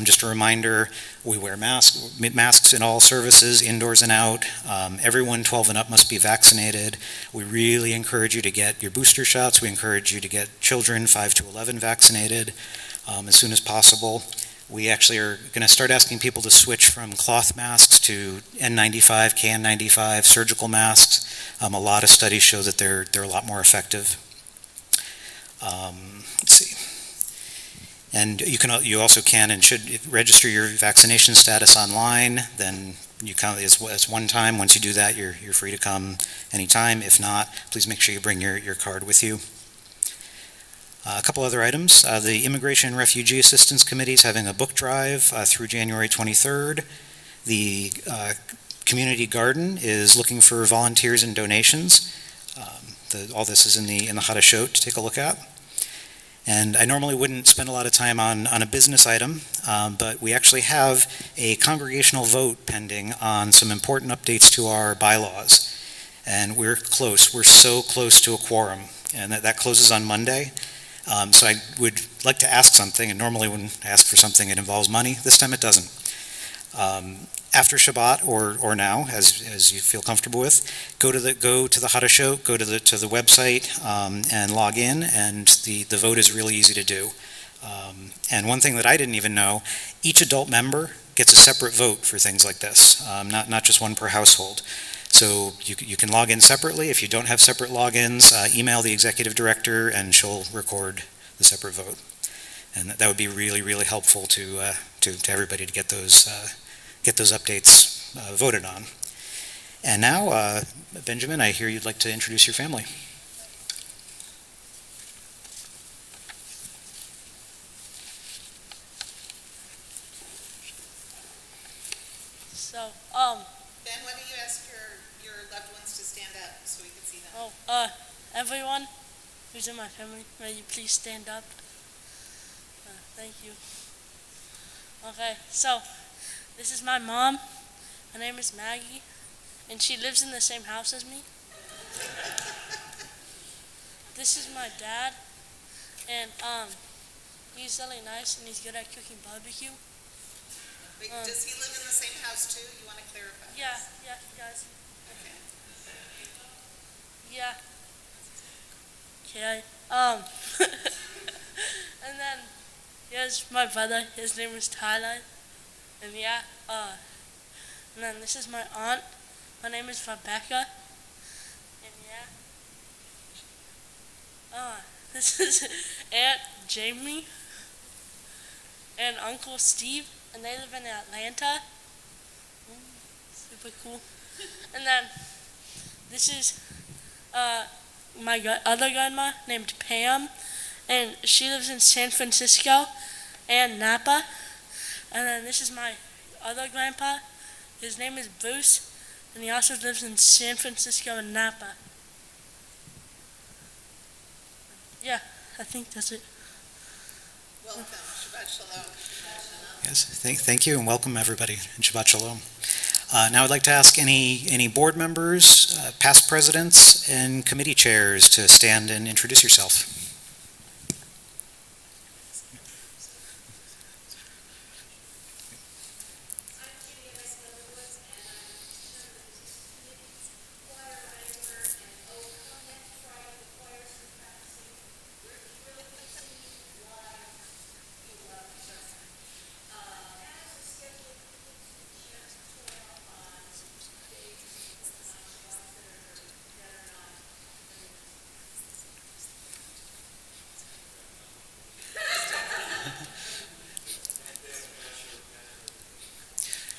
Speaker 7: Just a reminder, we wear masks in all services, indoors and out. Everyone 12 and up must be vaccinated. We really encourage you to get your booster shots. We encourage you to get children 5 to 11 vaccinated as soon as possible. We actually are going to start asking people to switch from cloth masks to N95, KN95, surgical masks. A lot of studies show that they're a lot more effective. Let's see. And you also can and should register your vaccination status online. Then it's one time. Once you do that, you're free to come anytime. If not, please make sure you bring your card with you. A couple other items. The Immigration and Refugee Assistance Committee is having a book drive through January 23rd. The Community Garden is looking for volunteers and donations. All this is in the Hadashot to take a look at. And I normally wouldn't spend a lot of time on a business item, but we actually have a congregational vote pending on some important updates to our bylaws. And we're close. We're so close to a quorum. And that closes on Monday. So I would like to ask something, and normally when I ask for something it involves money. This time it doesn't. After Shabbat or now, as you feel comfortable with, go to the Hadashot, go to the website and log in, and the vote is really easy to do. And one thing that I didn't even know, each adult member gets a separate vote for things like this, not just one per household. So you can log in separately. If you don't have separate logins, email the executive director and she'll record the separate vote. And that would be really, really helpful to everybody to get those updates voted on. And now, Benjamin, I hear you'd like to introduce your family.
Speaker 8: So,
Speaker 1: Ben, why don't you ask your loved ones to stand up so we can see them?
Speaker 8: everyone who's in my family, may you please stand up? Thank you. Okay, so, this is my mom. Her name is Maggie, and she lives in the same house as me. This is my dad, and he's really nice, and he's good at cooking barbecue.
Speaker 1: Wait, does he live in the same house too? You want to clarify?
Speaker 8: Yeah, guys.
Speaker 1: Okay.
Speaker 8: Yeah. Okay. And then here's my brother. His name is Tyler. And and then this is my aunt. Her name is Rebecca. And this is Aunt Jamie and Uncle Steve, and they live in Atlanta. Super cool. And then this is my other grandma named Pam, and she lives in San Francisco and Napa. And then this is my other grandpa. His name is Bruce, and he also lives in San Francisco and Napa. Yeah, I think that's it.
Speaker 1: Welcome. Shabbat Shalom.
Speaker 7: Yes, thank you, and welcome everybody, and Shabbat Shalom. Now I'd like to ask any board members, past presidents, and committee chairs to stand and introduce yourself.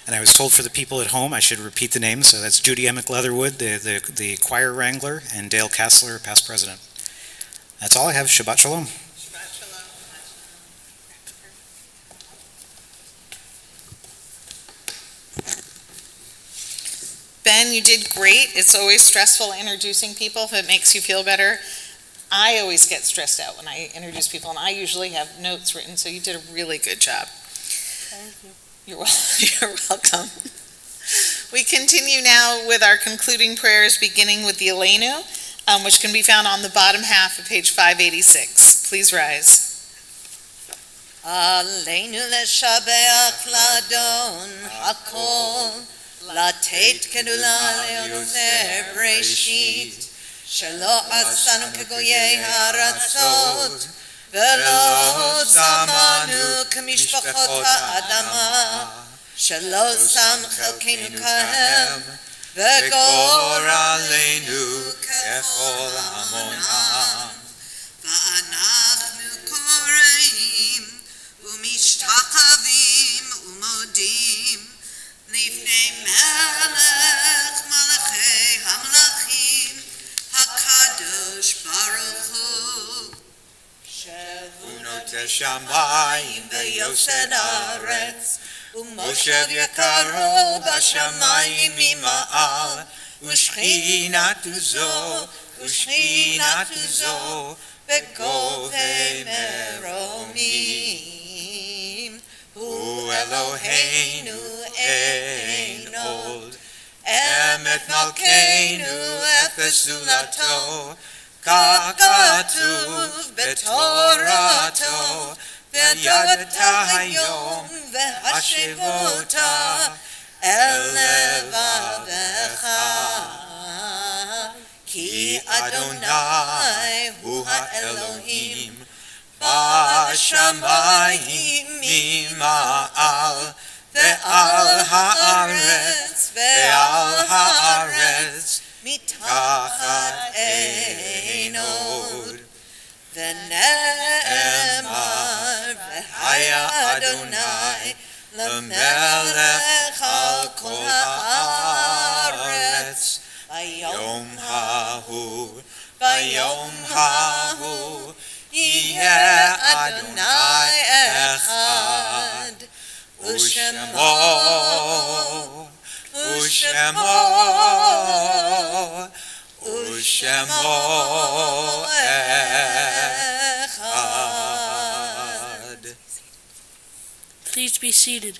Speaker 7: And I was told for the people at home I should repeat the names, so that's Judy Emick Leatherwood, the choir wrangler, and Dale Kassler, past president. That's all I have. Shabbat Shalom.
Speaker 1: Shabbat Shalom. Ben, you did great. It's always stressful introducing people if it makes you feel better. I always get stressed out when I introduce people, and I usually have notes written, so you did a really good job.
Speaker 8: Thank you.
Speaker 1: You're welcome. We continue now with our concluding prayers, beginning with the Aleinu, which can be found on the bottom half of page 586. Please rise.
Speaker 2: Aleinu leshabeach ladon hakol, latet kedula leoser breshit, shelo asanu kegoyei haratzot, ולא שמענו כמשפחות האדמה, שלא שם חלקנו כהם, וגור עלינו ככל המונם. ואנחנו קוראים ומשתחווים ומודים לפני מלך מלכי המלכים, הקדוש ברוך הוא.
Speaker 3: חוטי שמיים ויוסד ארץ, ומושב יקרו בשמיים ממעל, ושכינתו זו בגובה מרומים. הוא אלוהינו אין עוד, אמת מלכנו אפס זולתו, כך כתוב בתורתו, וידעת היום והשבותה אל לבבך, כי אדוני הוא האלוהים בשמיים ממעל, ועל הארץ מתחת אין עוד. ונאמר והיה אדוני למלך על כל הארץ, ביום ההוא יהיה אדוני אחד, ושמו אחד.
Speaker 8: Please be seated.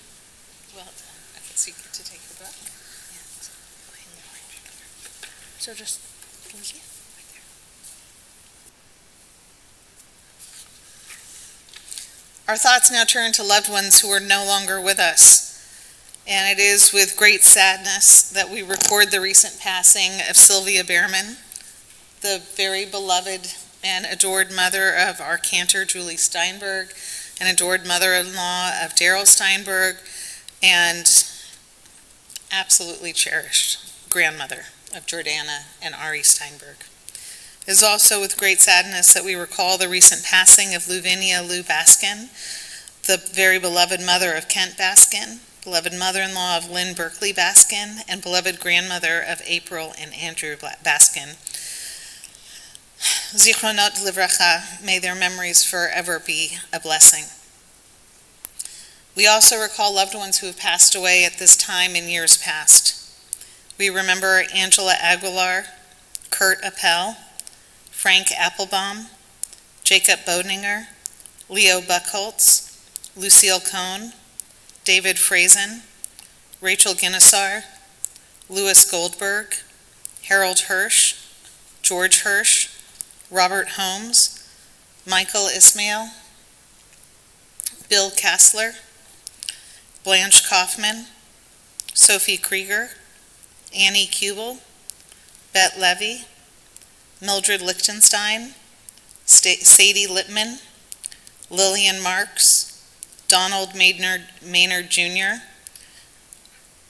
Speaker 1: Well done. Okay, so you get to take your book.
Speaker 8: So just
Speaker 1: Our thoughts now turn to loved ones who are no longer with us. And it is with great sadness that we record the recent passing of Sylvia Behrman, the very beloved and adored mother of our cantor, Julie Steinberg, and adored mother-in-law of Daryl Steinberg, and absolutely cherished grandmother of Jordana and Ari Steinberg. It is also with great sadness that we recall the recent passing of Luvinia Lou Baskin, the very beloved mother of Kent Baskin, beloved mother-in-law of Lynn Berkeley Baskin, and beloved grandmother of April and Andrew Baskin. Zichronot livracha, may their memories forever be a blessing. We also recall loved ones who have passed away at this time in years past. We remember Angela Aguilar, Kurt Appel, Frank Applebaum, Jacob Bodninger, Leo Buckholtz, Lucille Cohn, David Frazen, Rachel Guinnessar, Louis Goldberg, Harold Hirsch, George Hirsch, Robert Holmes, Michael Ismail, Bill Kassler, Blanche Kaufman, Sophie Krieger, Annie Kubel, Bette Levy, Mildred Lichtenstein, Sadie Lippman, Lillian Marks, Donald Maynard Jr.,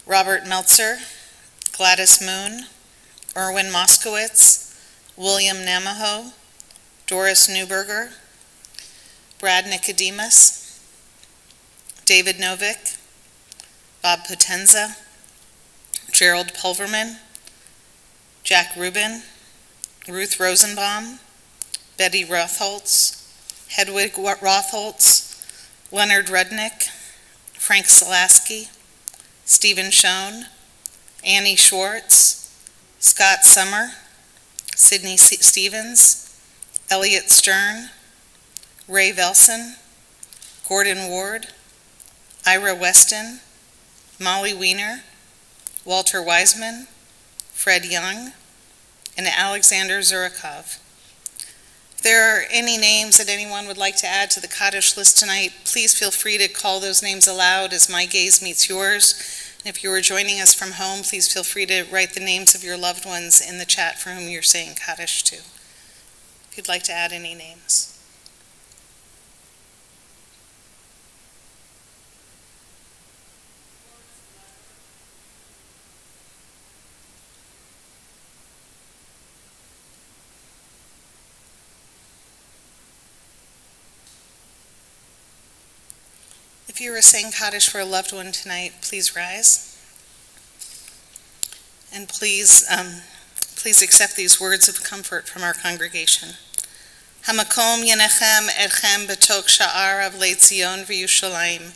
Speaker 1: Robert Meltzer, Gladys Moon, Erwin Moskowitz, William Namaho, Doris Newberger, Brad Nicodemus, David Novick, Bob Potenza, Gerald Pulverman, Jack Rubin, Ruth Rosenbaum, Betty Rotholtz, Hedwig Rotholtz, Leonard Rudnick, Frank Selaski, Stephen Schoen, Annie Schwartz, Scott Summer, Sidney Stevens, Elliot Stern, Ray Velson, Gordon Ward, Ira Weston, Molly Weiner, Walter Wiseman, Fred Young, and Alexander Zurikov. If there are any names that anyone would like to add to the Kaddish list tonight, please feel free to call those names aloud as my gaze meets yours. And if you are joining us from home, please feel free to write the names of your loved ones in the chat for whom you're saying Kaddish to. If you'd like to add any names. If you are saying Kaddish for a loved one tonight, please rise. And please accept these words of comfort from our congregation. Hamakom yenechem etchem betok sha'ar of Leit Zion v'Yushalayim.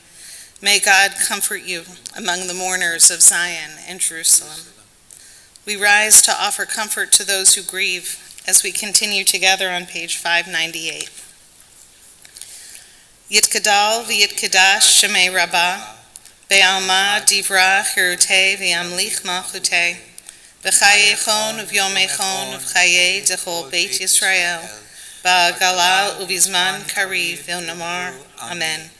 Speaker 1: May God comfort you among the mourners of Zion and Jerusalem. We rise to offer comfort to those who grieve as we continue together on page 598. Yitkadal v'yitkedash shemei rabbah, be'alma divra chirutei v'yamlich malchutei, v'chayechon uv'yomechon uv'chayei dechol Beit Yisrael, ba'agala uv'izman kariv v'namar. Amen.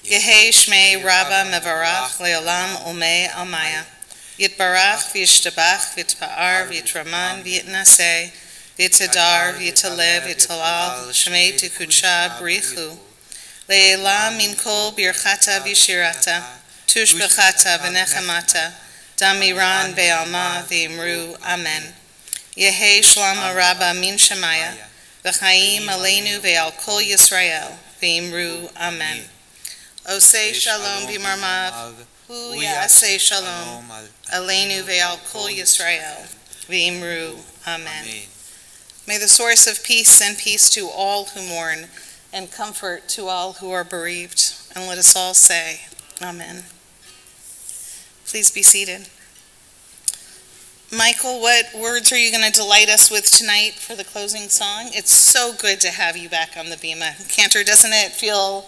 Speaker 1: Yehi shmei rabba mevarach le'olam umei almaya. Yitbarach v'yishtabach v'yitpa'ar v'yitraman v'yitnaseh v'yitadar v'yitalev v'yitalal shmei tikudsha b'richu. Le'elam min kol birchata v'yishirata tushbechata v'nechamata damiran be'alma v'imru. Amen. Yehi shlama rabba min shemaya v'chaim aleinu ve'al kol Yisrael v'imru. Amen. Osei shalom b'marmav, hu ya'aseh shalom, aleinu ve'al kol Yisrael, v'imru. Amen. May the source of peace send peace to all who mourn, and comfort to all who are bereaved. And let us all say, Amen. Please be seated. Michael, what words are you going to delight us with tonight for the closing song? It's so good to have you back on the Bema. Cantor, doesn't it feel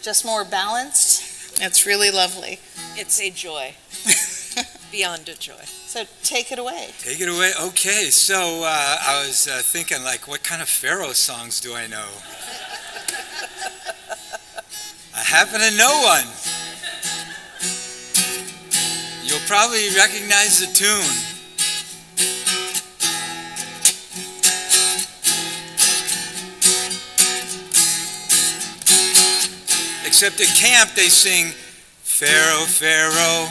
Speaker 1: just more balanced? It's really lovely.
Speaker 2: It's a joy, beyond a joy.
Speaker 1: So take it away.
Speaker 3: Take it away. Okay, so I was thinking, like, what kind of Pharaoh songs do I know? I happen to know one. You'll probably recognize the tune. Except at camp they sing, Pharaoh, Pharaoh,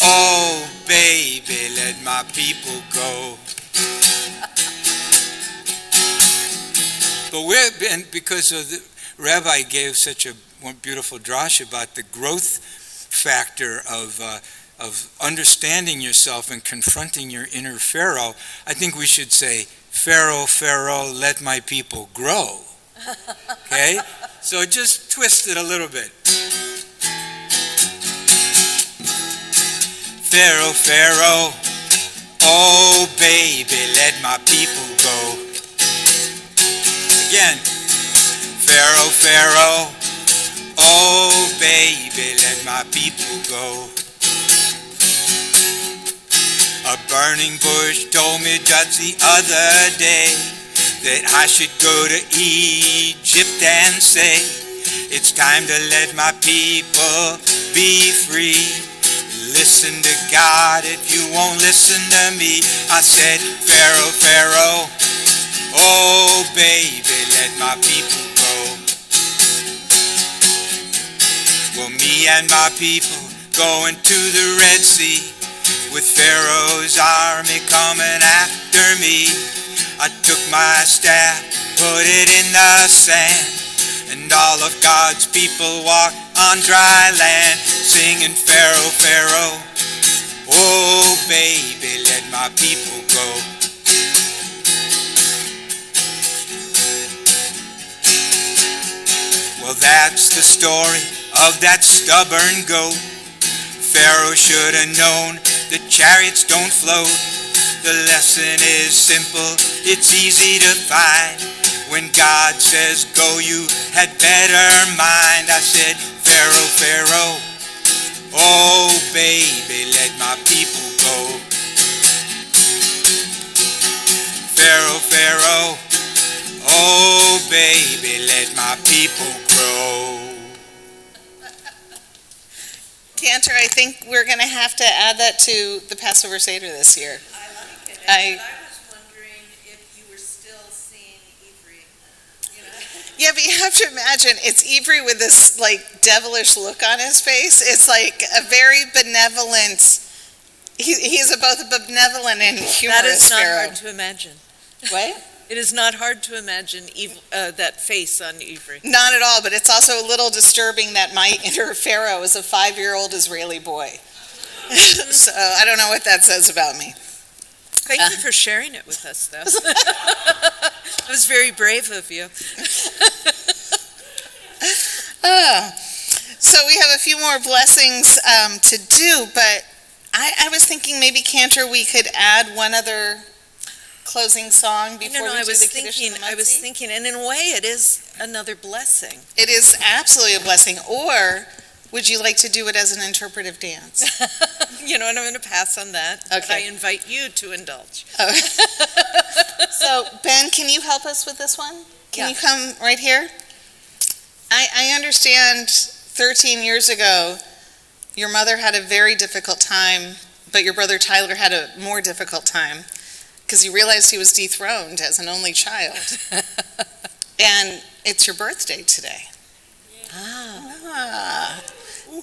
Speaker 3: oh baby, let my people go. But because of the Rabbi gave such a beautiful drash about the growth factor of understanding yourself and confronting your inner Pharaoh, I think we should say, Pharaoh, Pharaoh, let my people grow. Okay? So just twist it a little bit. Pharaoh, Pharaoh, oh baby, let my people go. Again. Pharaoh, Pharaoh, oh baby, let my people go. A burning bush told me just the other day that I should go to Egypt and say, it's time to let my people be free. Listen to God if you won't listen to me. I said, Pharaoh, Pharaoh, oh baby, let my people go. Well, me and my people going to the Red Sea with Pharaoh's army coming after me. I took my staff, put it in the sand, and all of God's people walked on dry land, singing Pharaoh, Pharaoh, oh baby, let my people go. Well, that's the story of that stubborn goat. Pharaoh should have known the chariots don't float. The lesson is simple, it's easy to find. When God says go, you had better mind. I said, Pharaoh, Pharaoh, oh baby, let my people go. Pharaoh, Pharaoh, oh baby, let my people grow.
Speaker 1: Cantor, I think we're going to have to add that to the Passover Seder this year.
Speaker 2: I like it.
Speaker 1: I
Speaker 2: was wondering if you were still seeing Ivry.
Speaker 1: Yeah, but you have to imagine, it's Ivry with this, like, devilish look on his face. It's like a very benevolent, he's both a benevolent and humorous
Speaker 2: That is not
Speaker 1: Pharaoh.
Speaker 2: hard to imagine.
Speaker 1: What?
Speaker 2: It is not hard to imagine that face on Ivry.
Speaker 1: Not at all, but it's also a little disturbing that my inner Pharaoh is a 5-year-old Israeli boy. So I don't know what that says about me.
Speaker 2: Thank you for sharing it with us, though. That was very brave of you.
Speaker 1: So we have a few more blessings to do, but I was thinking maybe, Cantor, we could add one other closing song before we do the Kiddush and the
Speaker 2: I was
Speaker 1: Motzi?
Speaker 2: thinking, and in a way, it is another blessing.
Speaker 1: It is absolutely a blessing. Or would you like to do it as an interpretive dance?
Speaker 2: You know what, I'm going to pass on that.
Speaker 1: Okay.
Speaker 2: I invite you to indulge.
Speaker 1: So, Ben, can you help us with this one? Can
Speaker 2: Yeah.
Speaker 1: you come right here? I understand 13 years ago, your mother had a very difficult time, but your brother Tyler had a more difficult time because he realized he was dethroned as an only child. And it's your birthday today. Ah.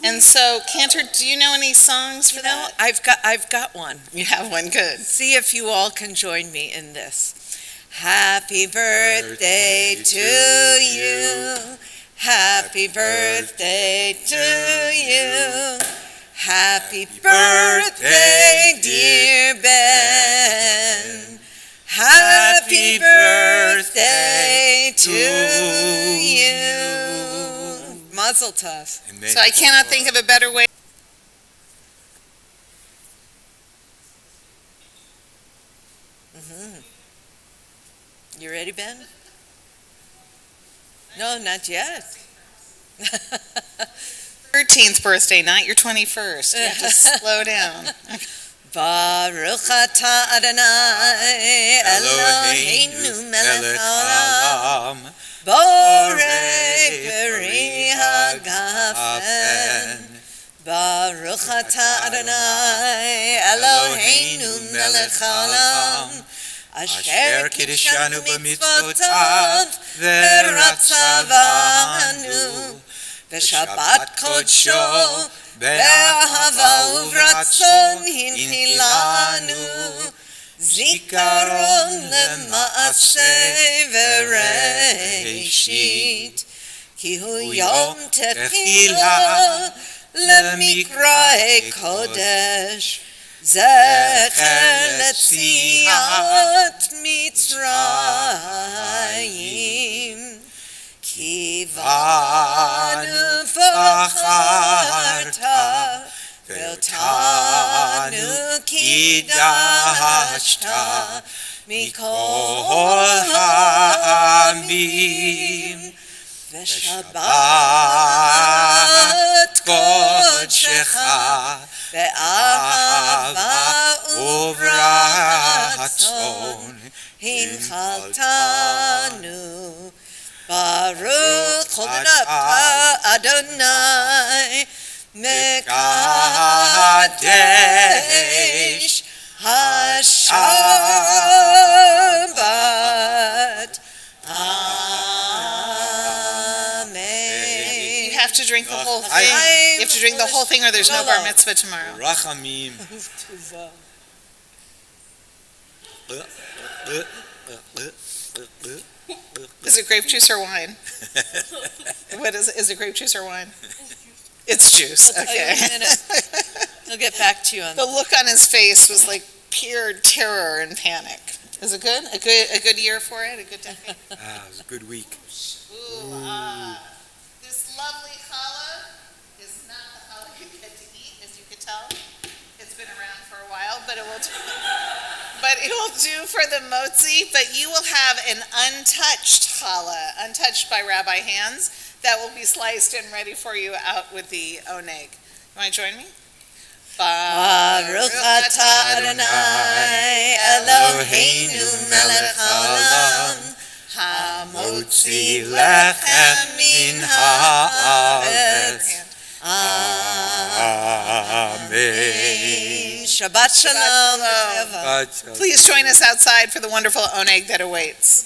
Speaker 1: And so, Cantor, do you know any songs for that?
Speaker 2: I've got one.
Speaker 1: You have one, good.
Speaker 2: See if you all can join me in this. Happy birthday to you. Happy birthday to you. Happy birthday, dear Ben. Happy birthday to you. Mazel tov.
Speaker 1: So I cannot think of a better way.
Speaker 2: You ready, Ben? No, not yet.
Speaker 1: 13th birthday, not your 21st. You have to slow down.
Speaker 2: Baruch atah Adonai Eloheinu melech haolam borei peri hagafen. Baruch atah Adonai Eloheinu melech haolam asher kiddushanu b'mitzvotav v'ratzavanu v'shabbat kodsho באהבה וברצון הנחילנו, זיכרון למעשה וראשית, כי הוא יום תחילה למקראי קודש, זכר ליציאת מצרים. כי בנו בחרת ואותנו קידשת מכל העמים ושבת קודשך באהבה וברצון הנחלתנו. Baruch Adonai Adonai Mekadesh HaShabbat. Amen.
Speaker 1: You have to drink the whole thing. You have to drink the whole thing or there's no bar mitzvah tomorrow.
Speaker 3: Rachamim.
Speaker 1: Is it grape juice or wine? What is it grape juice or wine? It's juice, okay.
Speaker 2: I'll get back to you on
Speaker 1: The look on his face was like pure terror and panic. Is it good? A good year for it? A good decade?
Speaker 3: It was a good week.
Speaker 1: This lovely challah is not the challah you get to eat, as you could tell. It's been around for a while, but it will do for the motzi. But you will have an untouched challah, untouched by rabbi hands, that will be sliced and ready for you out with the oneg. You want to join me?
Speaker 2: Baruch atah Adonai Eloheinu melech haolam
Speaker 3: Hamotzi lechem min haaretz. Amen.
Speaker 2: Shabbat shalom.
Speaker 1: Please join us outside for the wonderful oneg that awaits.